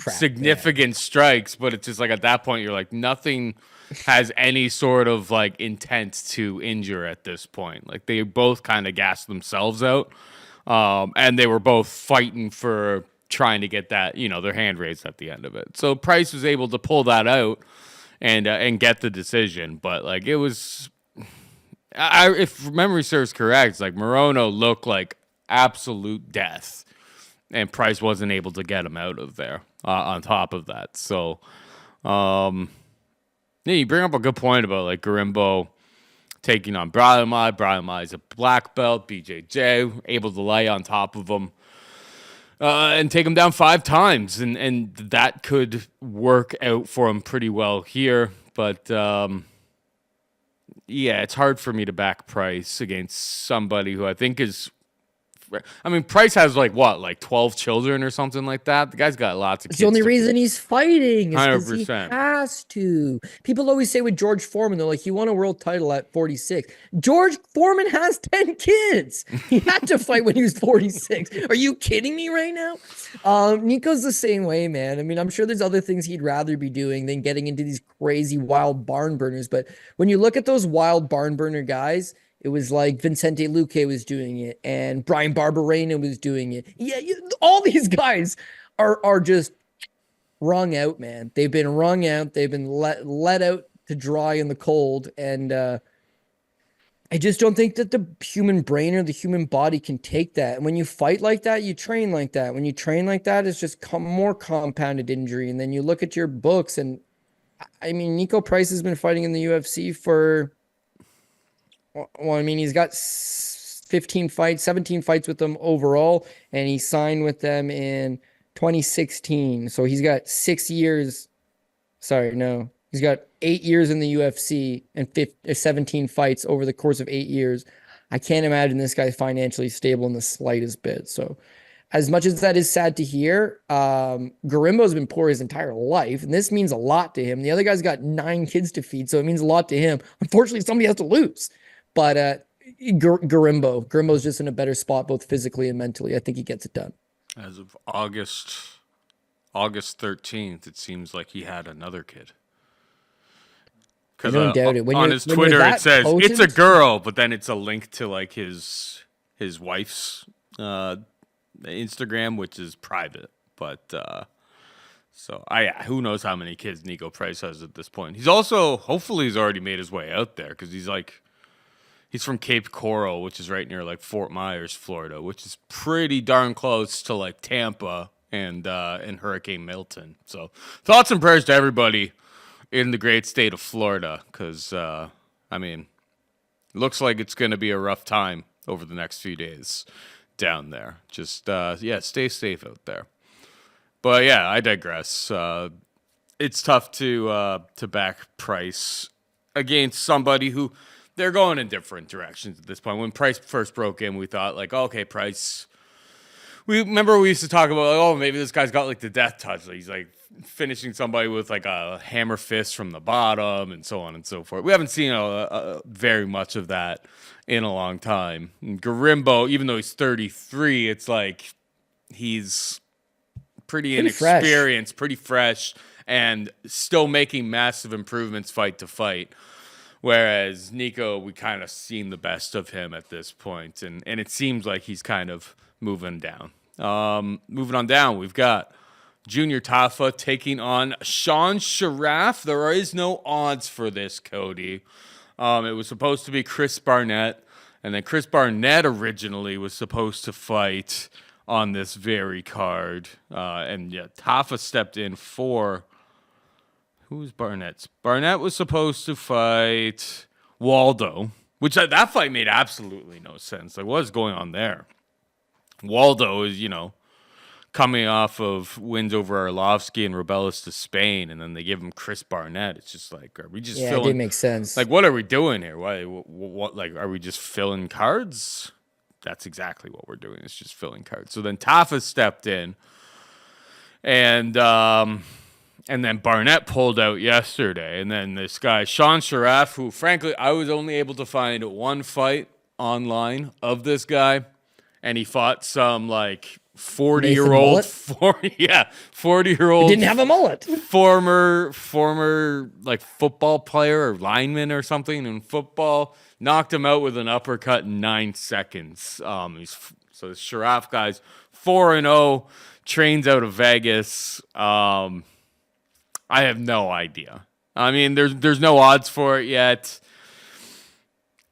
significant strikes, but it's just like at that point you're like nothing has any sort of like intent to injure at this point. Like they both kind of gassed themselves out, and they were both fighting for trying to get that, their hand raised at the end of it. So Price was able to pull that out and get the decision. But like it was, if memory serves correct, it's like Morono looked like absolute death, and Price wasn't able to get him out of there. On top of that, so you bring up a good point about like Gorimbo taking on Brahimai. Brahimai is a black belt. BJJ able to lay on top of him and take him down 5 times, and that could work out for him pretty well here. But yeah, it's hard for me to back Price against somebody who I think is. I mean, Price has like 12 children or something like that. The guy's got lots of kids. It's the only reason he's fighting is because he 100%. has to. People always say with George Foreman, they're like, he won a world title at 46. George Foreman has 10 kids. He had to fight when he was 46. Are you kidding me right now? Niko's the same way, man. I mean, I'm sure there's other things he'd rather be doing than getting into these crazy wild barn burners. But when you look at those wild barn burner guys, it was like Vincente Luque was doing it, and Brian Barberena was doing it. Yeah, all these guys are just wrung out, man. They've been wrung out. They've been let out to dry in the cold, and I just don't think that the human brain or the human body can take that. And when you fight like that, you train like that. When you train like that, it's just more compounded injury. And then you look at your books, and I mean, Niko Price has been fighting in the UFC for. Well, I mean, he's got 17 fights with them overall, and he signed with them in 2016. So he's got 6 years. Sorry, no. He's got 8 years in the UFC and 17 fights over the course of 8 years. I can't imagine this guy financially stable in the slightest bit. So as much as that is sad to hear, Gorimbo's been poor his entire life, and this means a lot to him. The other guy's got 9 kids to feed, so it means a lot to him. Unfortunately, somebody has to lose. But Gorimbo's just in a better spot, both physically and mentally. I think he gets it done. As of August 13th, it seems like he had another kid. Because I don't doubt it. On his Twitter, it says it's a girl, but then it's a link to like his wife's Instagram, which is private. But so who knows how many kids Niko Price has at this point. He's also hopefully he's already made his way out there because he's from Cape Coral, which is right near like Fort Myers, Florida, which is pretty darn close to like Tampa and Hurricane Milton. So thoughts and prayers to everybody in the great state of Florida, because I mean, it looks like it's going to be a rough time over the next few days down there. Just stay safe out there. But yeah, I digress. It's tough to back Price against somebody who. They're going in different directions at this point. When Price first broke in, we thought like, okay, Price. We used to talk about, like, oh, maybe this guy's got like the death touch. Like, he's like finishing somebody with like a hammer fist from the bottom and so on and so forth. We haven't seen very much of that in a long time. And Gorimbo, even though he's 33, it's like he's pretty inexperienced, pretty fresh, and still making massive improvements fight to fight. Whereas Niko, we kind of seen the best of him at this point, and it seems like he's kind of moving down. Moving on down, we've got Junior Tafa taking on Sharaf. There is no odds for this, Cody. It was supposed to be Chris Barnett, and then Chris Barnett originally was supposed to fight on this very card. And yeah, Tafa stepped in for... Who's Barnett's? Barnett was supposed to fight Waldo, which that fight made absolutely no sense. Like, what is going on there? Waldo is, coming off of wins over Arlovsky and Rebellis to Spain, and then they give him Chris Barnett. It's just like, are we just filling? Yeah, it didn't make sense. Like, what are we doing here? What? Like, are we just filling cards? That's exactly what we're doing. It's just filling cards. So then Tafa stepped in, and then Barnett pulled out yesterday. And then this guy, Sharaf, who, frankly, I was only able to find one fight online of this guy. And he fought some, like, 40-year-old. 40-year-old. He didn't have a mullet. Former, like, football player or lineman or something in football. Knocked him out with an uppercut in 9 seconds. So the Sharaf guy's 4-0, trains out of Vegas. I have no idea. I mean, there's no odds for it yet.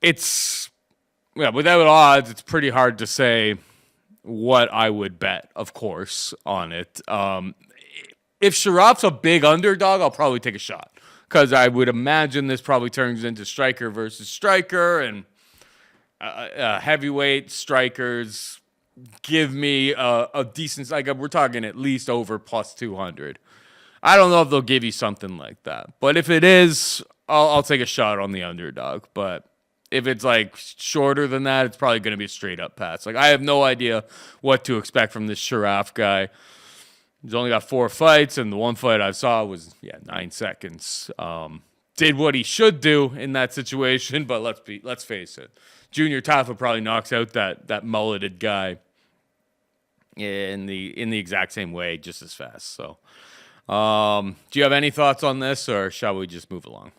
Without odds, it's pretty hard to say what I would bet, of course, on it. If Sharaf's a big underdog, I'll probably take a shot because I would imagine this probably turns into striker versus striker, and heavyweight strikers give me a decent, like we're talking at least over plus 200. I don't know if they'll give you something like that, but if it is, I'll take a shot on the underdog. But if it's like shorter than that, it's probably going to be a straight up pass. Like, I have no idea what to expect from this Sharaf guy. He's only got 4 fights, and the one fight I saw was 9 seconds. Did what he should do in that situation, but let's face it, Junior Tafa probably knocks out that mulleted guy in the exact same way, just as fast. So, do you have any thoughts on this, or shall we just move along?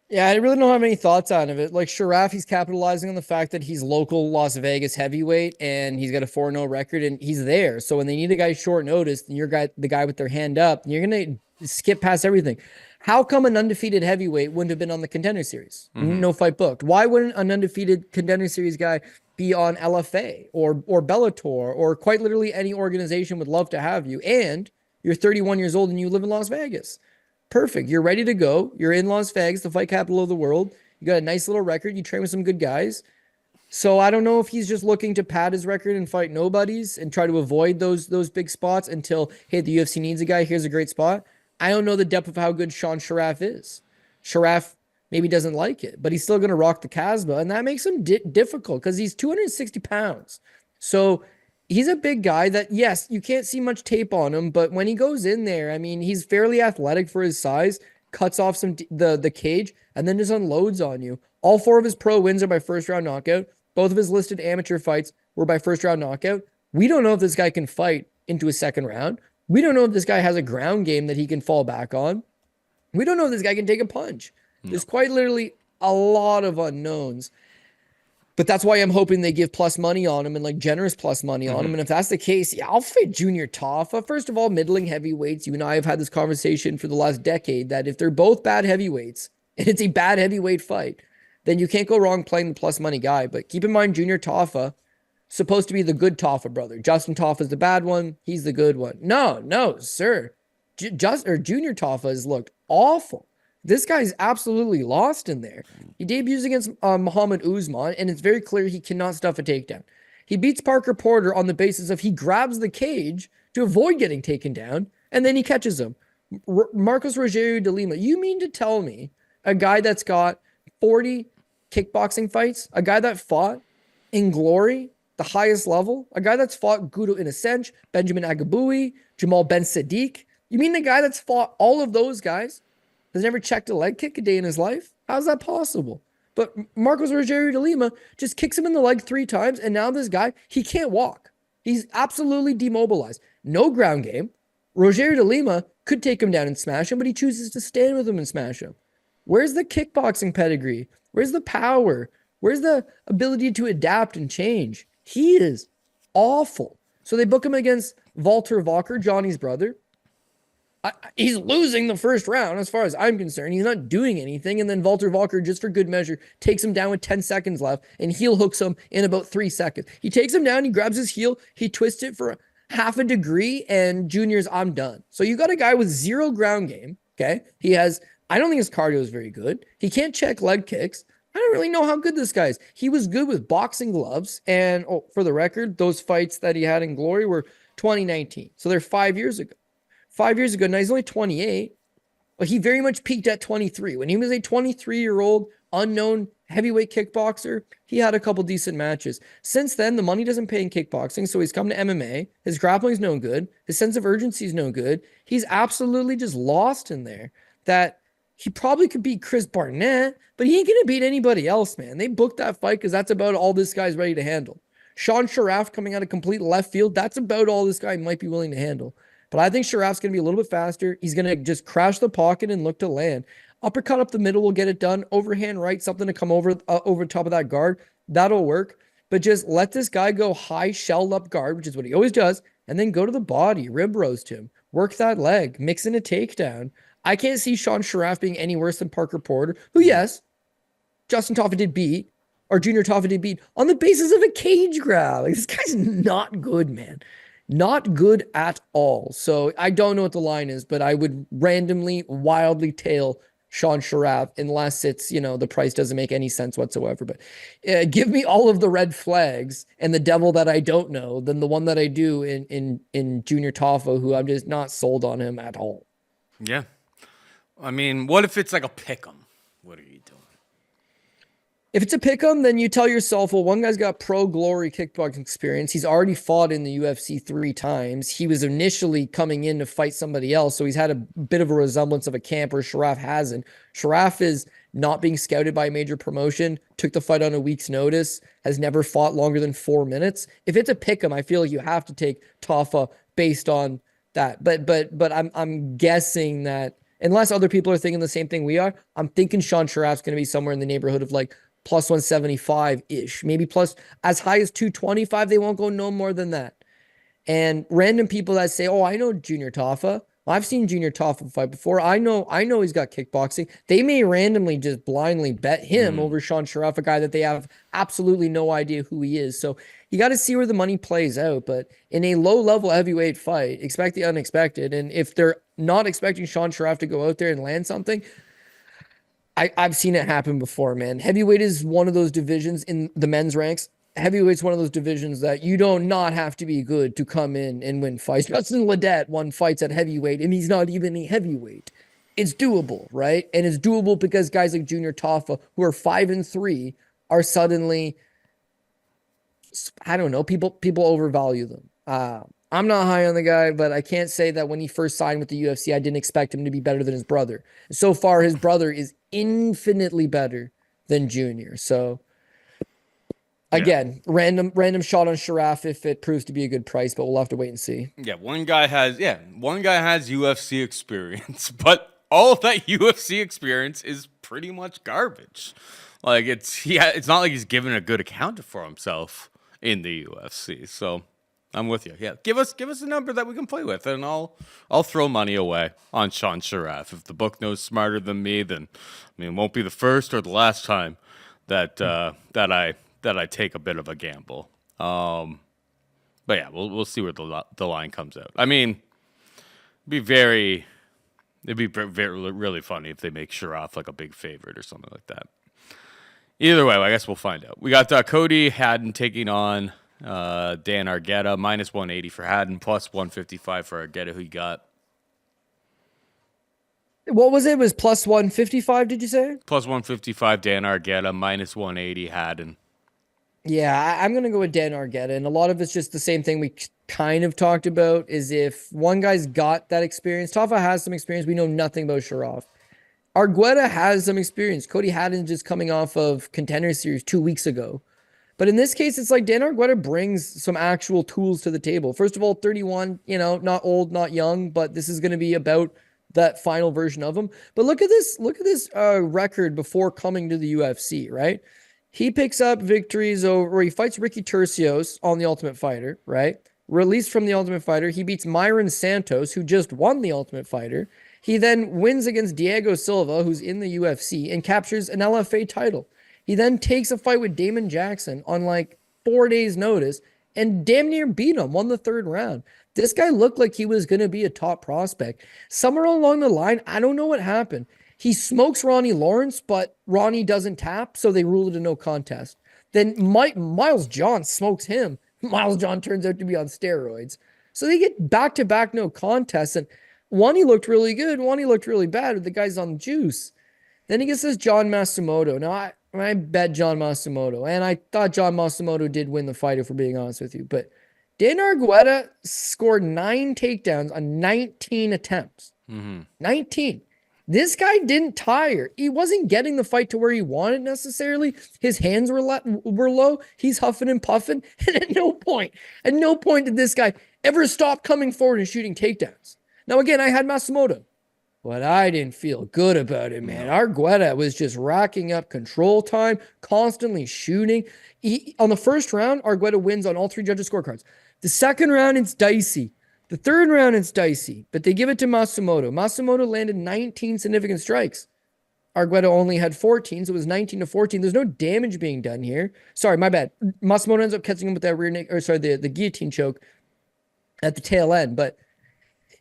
Yeah, I really don't have any thoughts on it. Like Sharaf, he's capitalizing on the fact that he's local Las Vegas heavyweight and he's got a 4-0 record and he's there. So when they need a guy short notice, and you're the guy with their hand up, you're gonna skip past everything. How come an undefeated heavyweight wouldn't have been on the Contender Series? No fight booked. Why wouldn't an undefeated Contender Series guy be on LFA or Bellator or quite literally any organization would love to have you? And you're 31 years old and you live in Las Vegas. Perfect. You're ready to go. You're in Las Vegas, the fight capital of the world. You got a nice little record. You train with some good guys. So I don't know if he's just looking to pad his record and fight nobodies and try to avoid those big spots until, hey, the UFC needs a guy. Here's a great spot. I don't know the depth of how good Sean Sharaf is. Sharaf maybe doesn't like it, but he's still going to rock the Casbah, and that makes him difficult because he's 260 pounds. So he's a big guy that, yes, you can't see much tape on him, but when he goes in there, I mean, he's fairly athletic for his size, cuts off the cage, and then just unloads on you. All 4 of his pro wins are by first-round knockout. Both of his listed amateur fights were by first-round knockout. We don't know if this guy can fight into a second round. We don't know if this guy has a ground game that he can fall back on. We don't know if this guy can take a punch. No. There's quite literally a lot of unknowns. But that's why I'm hoping they give plus money on him and like generous plus money on him. And if that's the case, I'll fight Junior Tafa. First of all, middling heavyweights. You and I have had this conversation for the last decade that if they're both bad heavyweights and it's a bad heavyweight fight, then you can't go wrong playing the plus money guy. But keep in mind, Junior Tafa, supposed to be the good Tafa brother. Justin Tafa's the bad one. He's the good one. No, sir. Junior Tafa has looked awful. This guy's absolutely lost in there. He debuts against Muhammad Usman, and it's very clear he cannot stuff a takedown. He beats Parker Porter on the basis of he grabs the cage to avoid getting taken down, and then he catches him. Marcos Rogério de Lima, you mean to tell me a guy that's got 40 kickboxing fights, a guy that fought in glory, the highest level, a guy that's fought Gudo Inasench, Benjamin Agaboui, Jamal Ben Sadiq, you mean the guy that's fought all of those guys has never checked a leg kick a day in his life? How's that possible? But Marcos Rogério de Lima just kicks him in the leg 3 times, and now this guy, he can't walk. He's absolutely demobilized. No ground game. Rogério de Lima could take him down and smash him, but he chooses to stand with him and smash him. Where's the kickboxing pedigree? Where's the power? Where's the ability to adapt and change? He is awful. So they book him against Walter Walker, Johnny's brother. He's losing the first round as far as I'm concerned. He's not doing anything. And then Walter Walker, just for good measure, takes him down with 10 seconds left and heel hooks him in about 3 seconds. He takes him down, he grabs his heel, he twists it for half a degree, and Junior's, I'm done. So you got a guy with 0 ground game, okay? I don't think his cardio is very good. He can't check leg kicks. I don't really know how good this guy is. He was good with boxing gloves. And for the record, those fights that he had in glory were 2019. So they're 5 years ago. 5 years ago, now he's only 28, but he very much peaked at 23. When he was a 23-year-old unknown heavyweight kickboxer, he had a couple decent matches. Since then, the money doesn't pay in kickboxing, so he's come to MMA. His grappling's no good. His sense of urgency is no good. He's absolutely just lost in there. That he probably could beat Chris Barnett, but he ain't going to beat anybody else, man. They booked that fight because that's about all this guy's ready to handle. Sean Sharaf coming out of complete left field, that's about all this guy might be willing to handle. But I think Sharaf's going to be a little bit faster. He's going to just crash the pocket and look to land. Uppercut up the middle will get it done. Overhand right, something to come over top of that guard. That'll work. But just let this guy go high, shelled up guard, which is what he always does, and then go to the body, rib roast him, work that leg, mix in a takedown. I can't see Sean Sharaf being any worse than Parker Porter, who, yes, Justin Tafa did beat, or Junior Tafa did beat, on the basis of a cage grab. Like, this guy's not good, man. Not good at all. So I don't know what the line is, but I would randomly, wildly tail Sean Sharaf, unless it's, the price doesn't make any sense whatsoever. But give me all of the red flags and the devil that I don't know than the one that I do in Junior Tafa, who I'm just not sold on him at all. Yeah. I mean, what if it's like a pick 'em? What are you doing? If it's a pick 'em, then you tell yourself, well, one guy's got pro glory kickboxing experience. He's already fought in the UFC 3 times. He was initially coming in to fight somebody else, so he's had a bit of a resemblance of a camp where Sharaf hasn't. Sharaf is not being scouted by a major promotion, took the fight on a week's notice, has never fought longer than 4 minutes. If it's a pick 'em, I feel like you have to take Tafa based on that. But I'm guessing that unless other people are thinking the same thing we are, I'm thinking Sean Sharaf's going to be somewhere in the neighborhood of like plus 175-ish, maybe plus as high as 225. They won't go no more than that. And random people that say, oh, I know Junior Tafa. I've seen Junior Tafa fight before. I know he's got kickboxing. They may randomly just blindly bet him over Sean Sharaf, a guy that they have absolutely no idea who he is. So you got to see where the money plays out. But in a low-level heavyweight fight, expect the unexpected. And if they're not expecting Sean Sharaf to go out there and land something, I've seen it happen before, man. Heavyweight is one of those divisions in the men's ranks. Heavyweight's one of those divisions that you don't not have to be good to come in and win fights. Justin Ledet won fights at heavyweight, and he's not even a heavyweight. It's doable, right? And it's doable because guys like Junior Tafa, who are 5-3, are suddenly, I don't know, people overvalue them. I'm not high on the guy, but I can't say that when he first signed with the UFC, I didn't expect him to be better than his brother. So far, his brother is infinitely better than Junior. So again, random shot on Sharaf if it proves to be a good price, but we'll have to wait and see. Yeah, one guy has UFC experience, but all of that UFC experience is pretty much garbage. Like it's not like he's given a good account for himself in the UFC. So I'm with you. Yeah, give us a number that we can play with, and I'll throw money away on Sean Sharaf. If the book knows smarter than me, then it won't be the first or the last time that I take a bit of a gamble. But yeah, we'll see where the line comes out. I mean, it'd be really funny if they make Sharaf like a big favorite or something like that. Either way, I guess we'll find out. We got Cody Haddon taking on Dan Argueta, minus 180 for Haddon, plus 155 for Argueta, who you got. What was it? It was plus 155, did you say? Plus 155 Dan Argueta, minus 180 Haddon. Yeah, I'm going to go with Dan Argueta, and a lot of it's just the same thing we kind of talked about, is if one guy's got that experience. Tafa has some experience. We know nothing about Sharaf. Argueta has some experience. Cody Haddon just coming off of Contender Series 2 weeks ago. But in this case, it's like Dan Argueta brings some actual tools to the table. First of all, 31, not old, not young, but this is going to be about that final version of him. But look at this record before coming to the UFC, right? He picks up victories over, he fights Ricky Turcios on The Ultimate Fighter, right? Released from The Ultimate Fighter. He beats Myron Santos, who just won The Ultimate Fighter. He then wins against Diego Silva, who's in the UFC, and captures an LFA title. He then takes a fight with Damon Jackson on like 4 days' notice and damn near beat him, won the 3rd round. This guy looked like he was going to be a top prospect. Somewhere along the line, I don't know what happened. He smokes Ronnie Lawrence, but Ronnie doesn't tap, so they ruled it a no contest. Then Miles John smokes him. Miles John turns out to be on steroids. So they get back-to-back no contests, and one he looked really good, one he looked really bad, the guy's on juice. Then he gets this John Matsumoto. Now, I bet John Matsumoto, and I thought John Matsumoto did win the fight, if we're being honest with you. But Dan Argueta scored 9 takedowns on 19 attempts. 19. This guy didn't tire. He wasn't getting the fight to where he wanted necessarily. His hands were low. He's huffing and puffing. And at no point did this guy ever stop coming forward and shooting takedowns. Now, again, I had Matsumoto, but I didn't feel good about it, man. Argueta was just racking up control time, constantly shooting. On the first round, Argueta wins on all 3 judges' scorecards. The second round, it's dicey. The third round, it's dicey, but they give it to Matsumoto. Matsumoto landed 19 significant strikes. Argueta only had 14, so it was 19-14. There's no damage being done here. Sorry, my bad. Matsumoto ends up catching him with that the guillotine choke at the tail end. But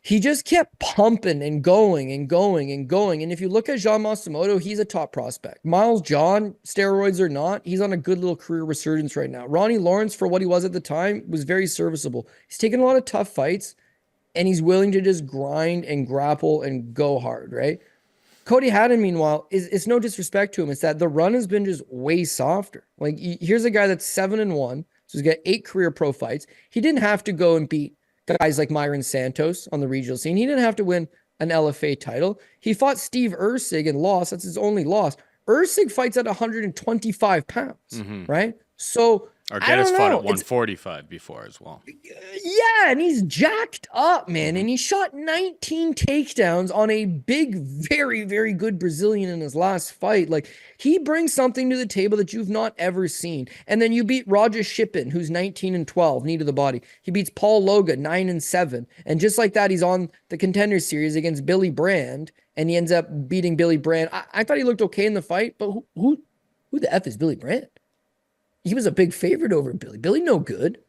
he just kept pumping and going and going and going. And if you look at Jean Matsumoto, he's a top prospect. Miles John, steroids or not, he's on a good little career resurgence right now. Ronnie Lawrence, for what he was at the time, was very serviceable. He's taken a lot of tough fights, and he's willing to just grind and grapple and go hard, right? Cody Haddon, meanwhile, it's no disrespect to him. It's that the run has been just way softer. Like, here's a guy that's 7-1, so he's got 8 career pro fights. He didn't have to go and beat guys like Myron Santos on the regional scene. He didn't have to win an LFA title. He fought Steve Erceg and lost. That's his only loss. Erceg fights at 125 pounds, right? So Argetta's fought at 145 before as well. Yeah, and he's jacked up, man. And he shot 19 takedowns on a big, very, very good Brazilian in his last fight. Like, he brings something to the table that you've not ever seen. And then you beat Roger Shippen, who's 19-12, knee to the body. He beats Paul Loga, 9-7. And just like that, he's on the Contender Series against Billy Brand, and he ends up beating Billy Brand. I thought he looked okay in the fight, but who the F is Billy Brand? He was a big favorite over Billy. Billy no good.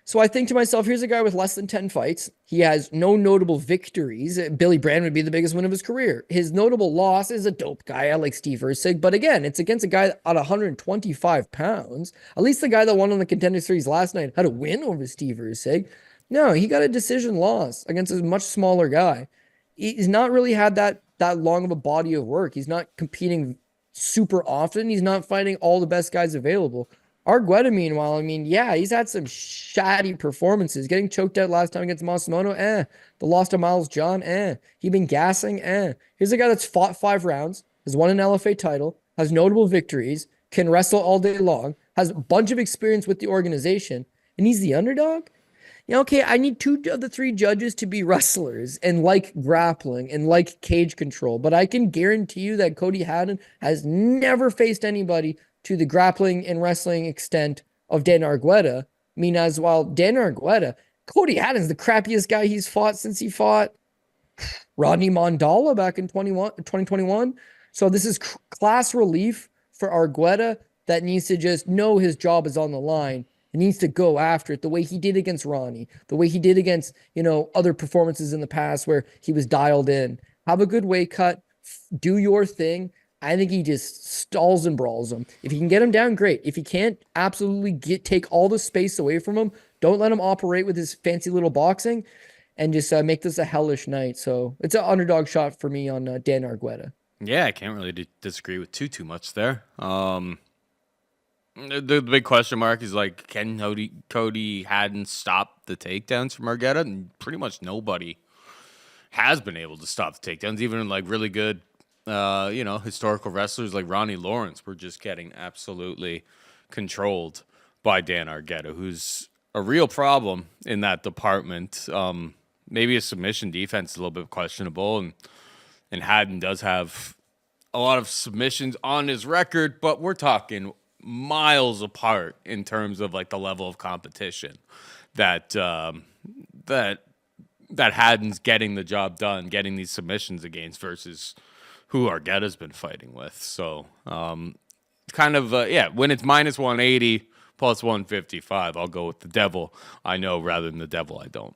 So I think to myself, here's a guy with less than 10 fights. He has no notable victories. Billy Brand would be the biggest win of his career. His notable loss is a dope guy like Steve Erceg. But again, it's against a guy at 125 pounds. At least the guy that won on the Contender Series last night had a win over Steve Erceg. No, he got a decision loss against a much smaller guy. He's not really had that long of a body of work. He's not competing super often. He's not fighting all the best guys available. Argueta, meanwhile, I mean, yeah, he's had some shoddy performances. Getting choked out last time against Matsumoto, The loss to Miles John, He been gassing, Here's a guy that's fought 5 rounds, has won an LFA title, has notable victories, can wrestle all day long, has a bunch of experience with the organization, and he's the underdog? Yeah, okay, I need 2 of the 3 judges to be wrestlers and like grappling and like cage control, but I can guarantee you that Cody Haddon has never faced anybody to the grappling and wrestling extent of Dan Argueta. I mean, as well, Dan Argueta, Cody Haddon's the crappiest guy he's fought since he fought Rodney Mondala back in 2021. So this is class relief for Argueta that needs to just know his job is on the line. He needs to go after it the way he did against Ronnie, the way he did against, other performances in the past where he was dialed in. Have a good weight cut, do your thing. I think he just stalls and brawls him. If he can get him down, great. If he can't, absolutely take all the space away from him. Don't let him operate with his fancy little boxing, and just make this a hellish night. So it's an underdog shot for me on Dan Argueta. Yeah, I can't really disagree with too much there. The big question mark is like, can Cody Haddon stop the takedowns from Argueta? And pretty much nobody has been able to stop the takedowns. Even like really good, historical wrestlers like Ronnie Lawrence were just getting absolutely controlled by Dan Argueta, who's a real problem in that department. Maybe his submission defense is a little bit questionable, and Haddon does have a lot of submissions on his record, but we're talking miles apart in terms of like the level of competition that Haddon's getting the job done, getting these submissions against versus who Argueta's been fighting with. So when it's minus 180 plus 155, I'll go with the devil I know rather than the devil I don't.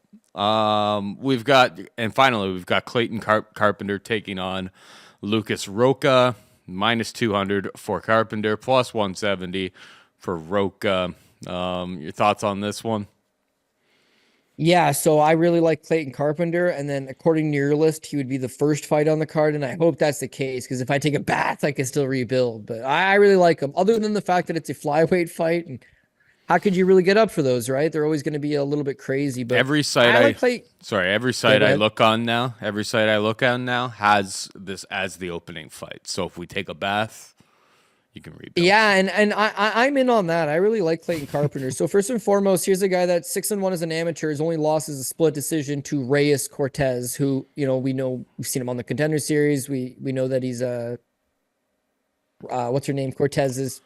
Finally we've got Clayton Carpenter taking on Lucas Roca. Minus 200 for Carpenter, plus 170 for Roca. Your thoughts on this one? Yeah, so I really like Clayton Carpenter, and then according to your list, he would be the first fight on the card, and I hope that's the case, because if I take a bath, I can still rebuild. But I really like him, other than the fact that it's a flyweight fight, and how could you really get up for those, right? They're always going to be a little bit crazy. But every site I look on now has this as the opening fight. So if we take a bath, you can rebuild. Yeah, and I'm in on that. I really like Clayton Carpenter. So first and foremost, here's a guy that's 6-1 as an amateur. His only loss is a split decision to Reyes Cortez, who we've seen him on the Contender Series. We know that he's what's her name? Cortez's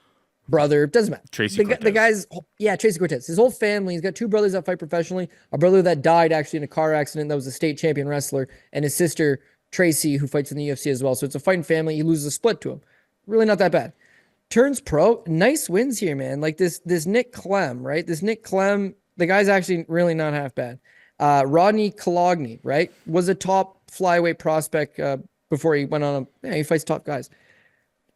brother. Doesn't matter. Tracy Cortez. His whole family. He's got 2 brothers that fight professionally. A brother that died actually in a car accident that was a state champion wrestler, and his sister Tracy, who fights in the UFC as well. So it's a fighting family. He loses a split to him. Really not that bad. Turns pro. Nice wins here, man. Like this Nick Clem, right? This Nick Clem, the guy's actually really not half bad. Rodney Cologne, right, was a top flyweight prospect before he went on he fights top guys.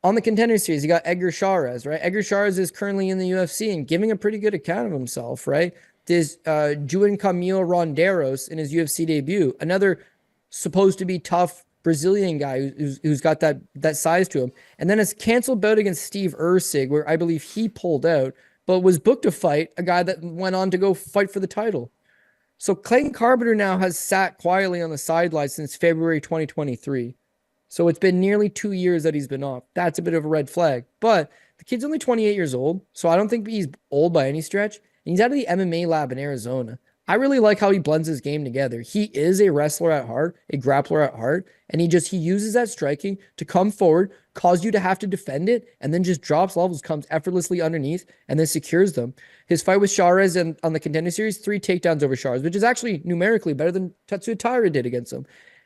On the Contender Series, you got Edgar Chairez, right? Edgar Chairez is currently in the UFC and giving a pretty good account of himself, right? There's Juan Camilo Ronderos in his UFC debut, another supposed to be tough Brazilian guy who's got that size to him. And then it's canceled bout against Steve Erceg, where I believe he pulled out, but was booked to fight a guy that went on to go fight for the title. So Clayton Carpenter now has sat quietly on the sidelines since February 2023. So it's been nearly 2 years that he's been off. That's a bit of a red flag. But the kid's only 28 years old, so I don't think he's old by any stretch. And he's out of the MMA lab in Arizona. I really like how he blends his game together. He is a wrestler at heart, a grappler at heart, and he uses that striking to come forward, cause you to have to defend it, and then just drops levels, comes effortlessly underneath, and then secures them. His fight with Chairez on the Contender Series, 3 takedowns over Chairez, which is actually numerically better than Tatsuro Taira did against him.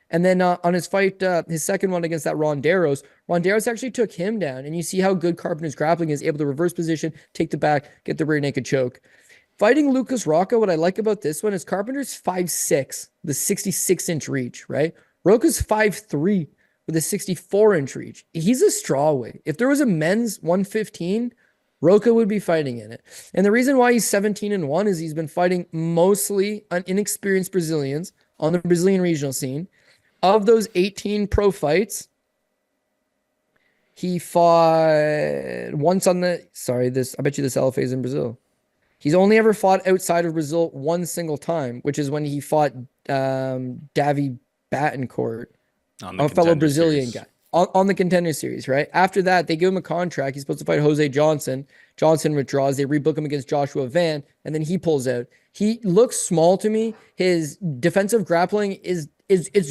And then on his fight, his second one against that Ronderos actually took him down, and you see how good Carpenter's grappling is, able to reverse position, take the back, get the rear naked choke. Fighting Lucas Rocca, what I like about this one is Carpenter's 5'6", the 66-inch reach, right? Roca's 5'3", with a 64-inch reach. He's a strawweight. If there was a men's 115, Roca would be fighting in it. And the reason why he's 17-1 is he's been fighting mostly inexperienced Brazilians on the Brazilian regional scene. Of those 18 pro fights, he fought once on the... Sorry, I bet you this LFA is in Brazil. He's only ever fought outside of Brazil one single time, which is when he fought Davy Battencourt, a fellow Brazilian guy, on the Contender Series, right? After that, they give him a contract. He's supposed to fight Jose Johnson. Johnson withdraws. They rebook him against Joshua Van, and then he pulls out. He looks small to me. His defensive grappling is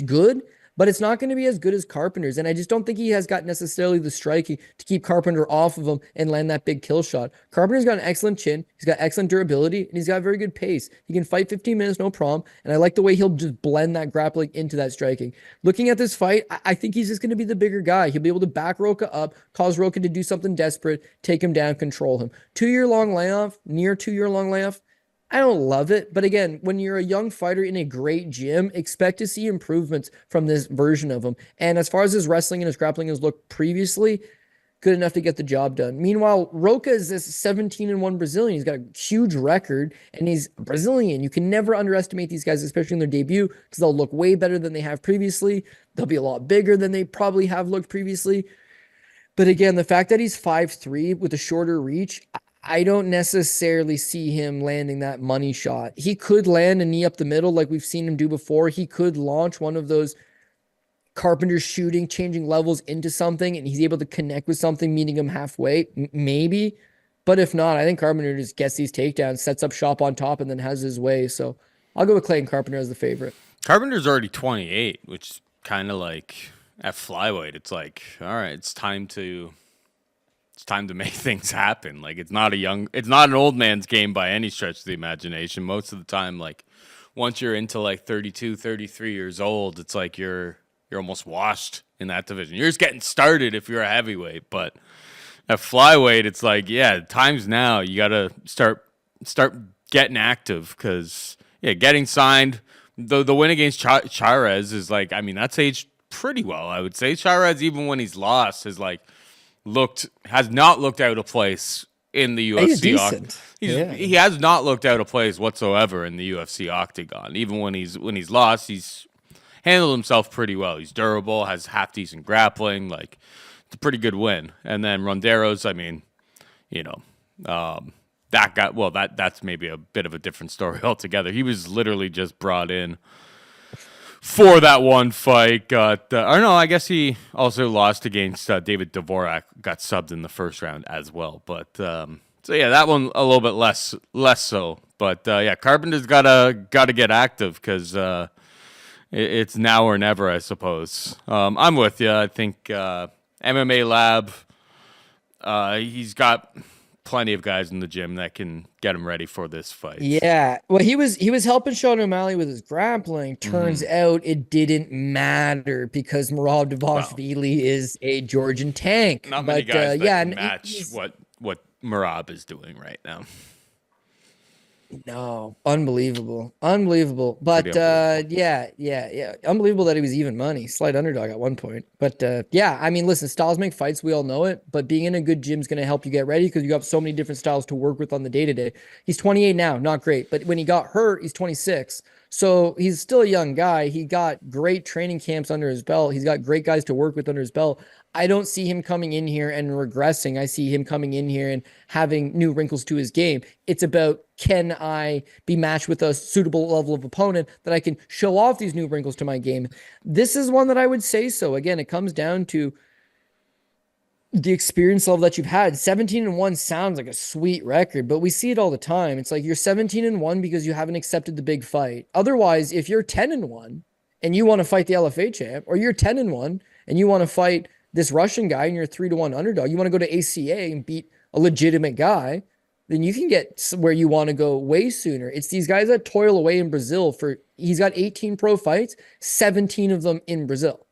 good, but it's not going to be as good as Carpenter's. And I just don't think he has got necessarily the striking to keep Carpenter off of him and land that big kill shot. Carpenter's got an excellent chin. He's got excellent durability, and he's got very good pace. He can fight 15 minutes, no problem. And I like the way he'll just blend that grappling into that striking. Looking at this fight, I think he's just going to be the bigger guy. He'll be able to back Roca up, cause Roca to do something desperate, take him down, control him. 2-year-long layoff, near 2-year-long layoff. I don't love it, but again, when you're a young fighter in a great gym, expect to see improvements from this version of him. And as far as his wrestling and his grappling has looked previously, good enough to get the job done. Meanwhile, Roca is this 17-1 Brazilian. He's got a huge record, and he's Brazilian. You can never underestimate these guys, especially in their debut, because they'll look way better than they have previously. They'll be a lot bigger than they probably have looked previously. But again, the fact that he's 5'3" with a shorter reach, I don't necessarily see him landing that money shot. He could land a knee up the middle like we've seen him do before. He could launch one of those Carpenter shooting, changing levels into something, and he's able to connect with something, meeting him halfway, maybe. But if not, I think Carpenter just gets these takedowns, sets up shop on top, and then has his way. So I'll go with Clayton Carpenter as the favorite. Carpenter's already 28, which is kind of like at flyweight. It's like, all right, it's time to make things happen. Like it's not an old man's game by any stretch of the imagination. Most of the time, like once you're into like 32, 33 years old, it's like you're almost washed in that division. You're just getting started if you're a heavyweight, but at flyweight, it's like, yeah, time's now. You got to start getting active because getting signed. The win against Chairez is like, I mean, that's aged pretty well, I would say. Chairez, even when he's lost, has not looked out of place in the UFC octagon. He has not looked out of place whatsoever in the UFC octagon. Even when he's lost, he's handled himself pretty well. He's durable, has half decent grappling. Like it's a pretty good win. And then Ronderos, I mean, that guy. Well, that's maybe a bit of a different story altogether. He was literally just brought in for that one fight. I guess he also lost against David Dvorak, got subbed in the first round as well. But that one a little bit less so. But Carpenter's gotta get active because it's now or never, I suppose. I'm with you. I think MMA Lab. He's got plenty of guys in the gym that can get him ready for this fight. Yeah. Well, he was helping Sean O'Malley with his grappling. Turns out it didn't matter because Merab Dvalishvili is a Georgian tank. Not many guys that can match what Merab is doing right now. No, unbelievable. Unbelievable. Pretty But unbelievable. yeah. Unbelievable that he was even money. Slight underdog at one point. But yeah, I mean, listen, styles make fights, we all know it, but being in a good gym is going to help you get ready because you have so many different styles to work with on the day-to-day. He's 28 now, not great, but when he got hurt, he's 26. So he's still a young guy. He got great training camps under his belt. He's got great guys to work with under his belt. I don't see him coming in here and regressing. I see him coming in here and having new wrinkles to his game. It's about, can I be matched with a suitable level of opponent that I can show off these new wrinkles to my game? This is one that I would say so. Again, it comes down to the experience level that you've had. 17-1 sounds like a sweet record, but we see it all the time. It's like you're 17-1 because you haven't accepted the big fight. Otherwise, if you're 10-1 and you want to fight the LFA champ, or you're 10-1 and you want to fight this Russian guy and you're a 3-1 underdog, you want to go to ACA and beat a legitimate guy, then you can get where you want to go way sooner. It's these guys that toil away in Brazil he's got 18 pro fights, 17 of them in Brazil.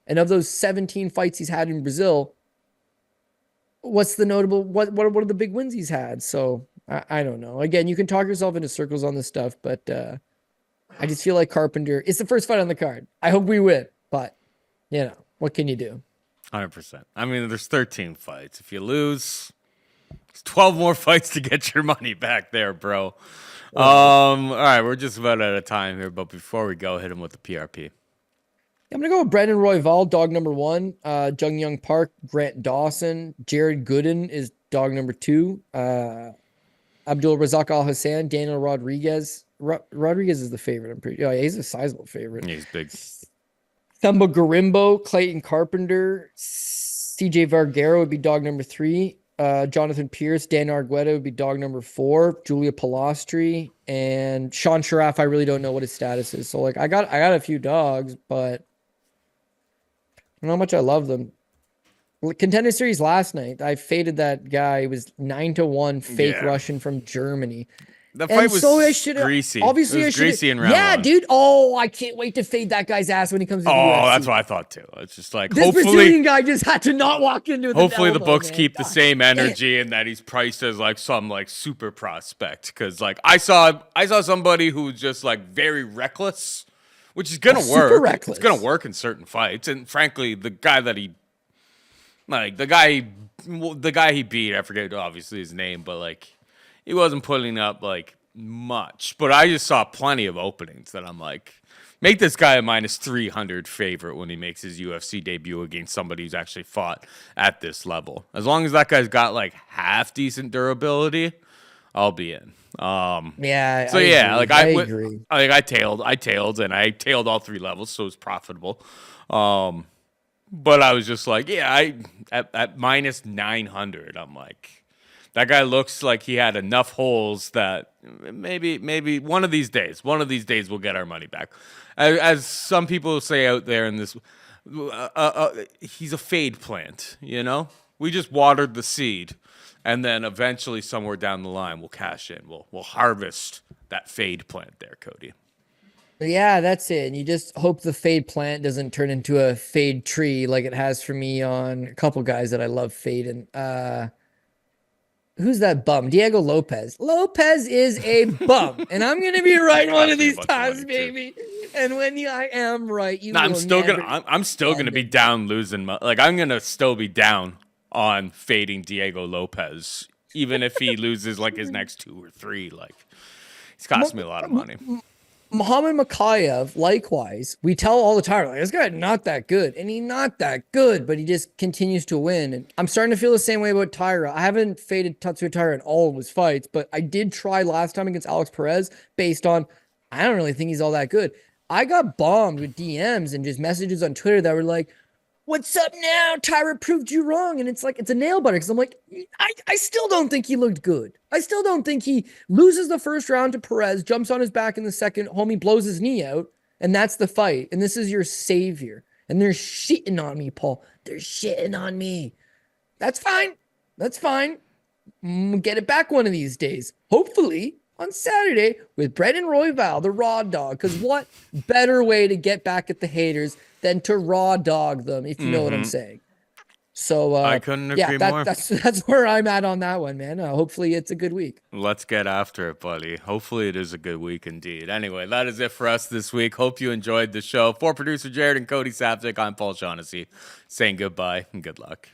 And of those 17 fights he's had in Brazil, what's the notable, what are the big wins he's had? So I don't know. Again, you can talk yourself into circles on this stuff, but I just feel like Carpenter, it's the first fight on the card. I hope we win, but what can you do? 100%. I mean, there's 13 fights. If you lose, it's 12 more fights to get your money back there, bro. All right, we're just about out of time here, but before we go, hit him with the PRP. I'm going to go with Brendan Royval, dog number 1. Jung Young Park, Grant Dawson. Jared Gooden is dog number 2. Abdul Razak Alhassan, Daniel Rodriguez. Rodriguez is the favorite, I'm pretty sure. Yeah, he's a sizable favorite. Yeah, he's big. Themba Gorimbo, Clayton Carpenter. CJ Vergara would be dog number 3. Johnathan Pearce, Dan Argueta would be dog number 4. Julia Polastri and Sean Sharaf. I really don't know what his status is. So like I got a few dogs, but I don't know how much I love them. Contender Series last night, I faded that guy. It was 9-1 fake Russian from Germany. The fight was greasy. Obviously, it was greasy in round 1. dude. Oh, I can't wait to fade that guy's ass when he comes. That's what I thought too. It's just like this Brazilian guy just had to not walk into. Hopefully, the books keep the same energy and that he's priced as like some like super prospect. Because like I saw somebody who was just like very reckless, which is gonna work. It's gonna work in certain fights. And frankly, the guy he beat, I forget obviously his name, but like. He wasn't putting up, like, much. But I just saw plenty of openings that I'm like, make this guy a -300 favorite when he makes his UFC debut against somebody who's actually fought at this level. As long as that guy's got, like, half-decent durability, I'll be in. I agree. I tailed, and I tailed all 3 levels, so it was profitable. But I was just like, at -900, I'm like... That guy looks like he had enough holes that maybe one of these days we'll get our money back. As some people say out there in this, he's a fade plant, We just watered the seed, and then eventually somewhere down the line we'll cash in. We'll harvest that fade plant there, Cody. Yeah, that's it. And you just hope the fade plant doesn't turn into a fade tree like it has for me on a couple guys that I love fading. Who's that bum? Diego Lopez. Lopez is a bum, and I'm gonna be right one of these times, baby. And when I am right, I'm still gonna be down losing. I'm gonna still be down on fading Diego Lopez, even if he loses like his next 2 or 3. Like he's cost me a lot of money. Muhammad Makayev, likewise, we tell all the time, like, this guy not that good, and he's not that good, but he just continues to win. And I'm starting to feel the same way about Taira. I haven't faded Tatsuro Taira in all of his fights, but I did try last time against Alex Perez based on, I don't really think he's all that good. I got bombed with DMs and just messages on Twitter that were like, what's up now? Taira proved you wrong. And it's like, it's a nail biter. Because I'm like, I still don't think he looked good. I still don't think he loses the first round to Perez, jumps on his back in the second, homie blows his knee out, and that's the fight. And this is your savior. And they're shitting on me, Paul. They're shitting on me. That's fine. That's fine. Get it back one of these days. Hopefully on Saturday with Brendan Royval, the raw dog. Because what better way to get back at the haters than to raw dog them, if you know what I'm saying. So I couldn't agree more. That's where I'm at on that one, man. Hopefully it's a good week. Let's get after it, buddy. Hopefully it is a good week indeed. Anyway, that is it for us this week. Hope you enjoyed the show. For producer Jared and Cody Sapzik, I'm Paul Shaughnessy saying goodbye and good luck.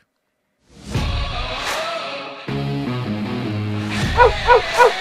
Ow, ow, ow.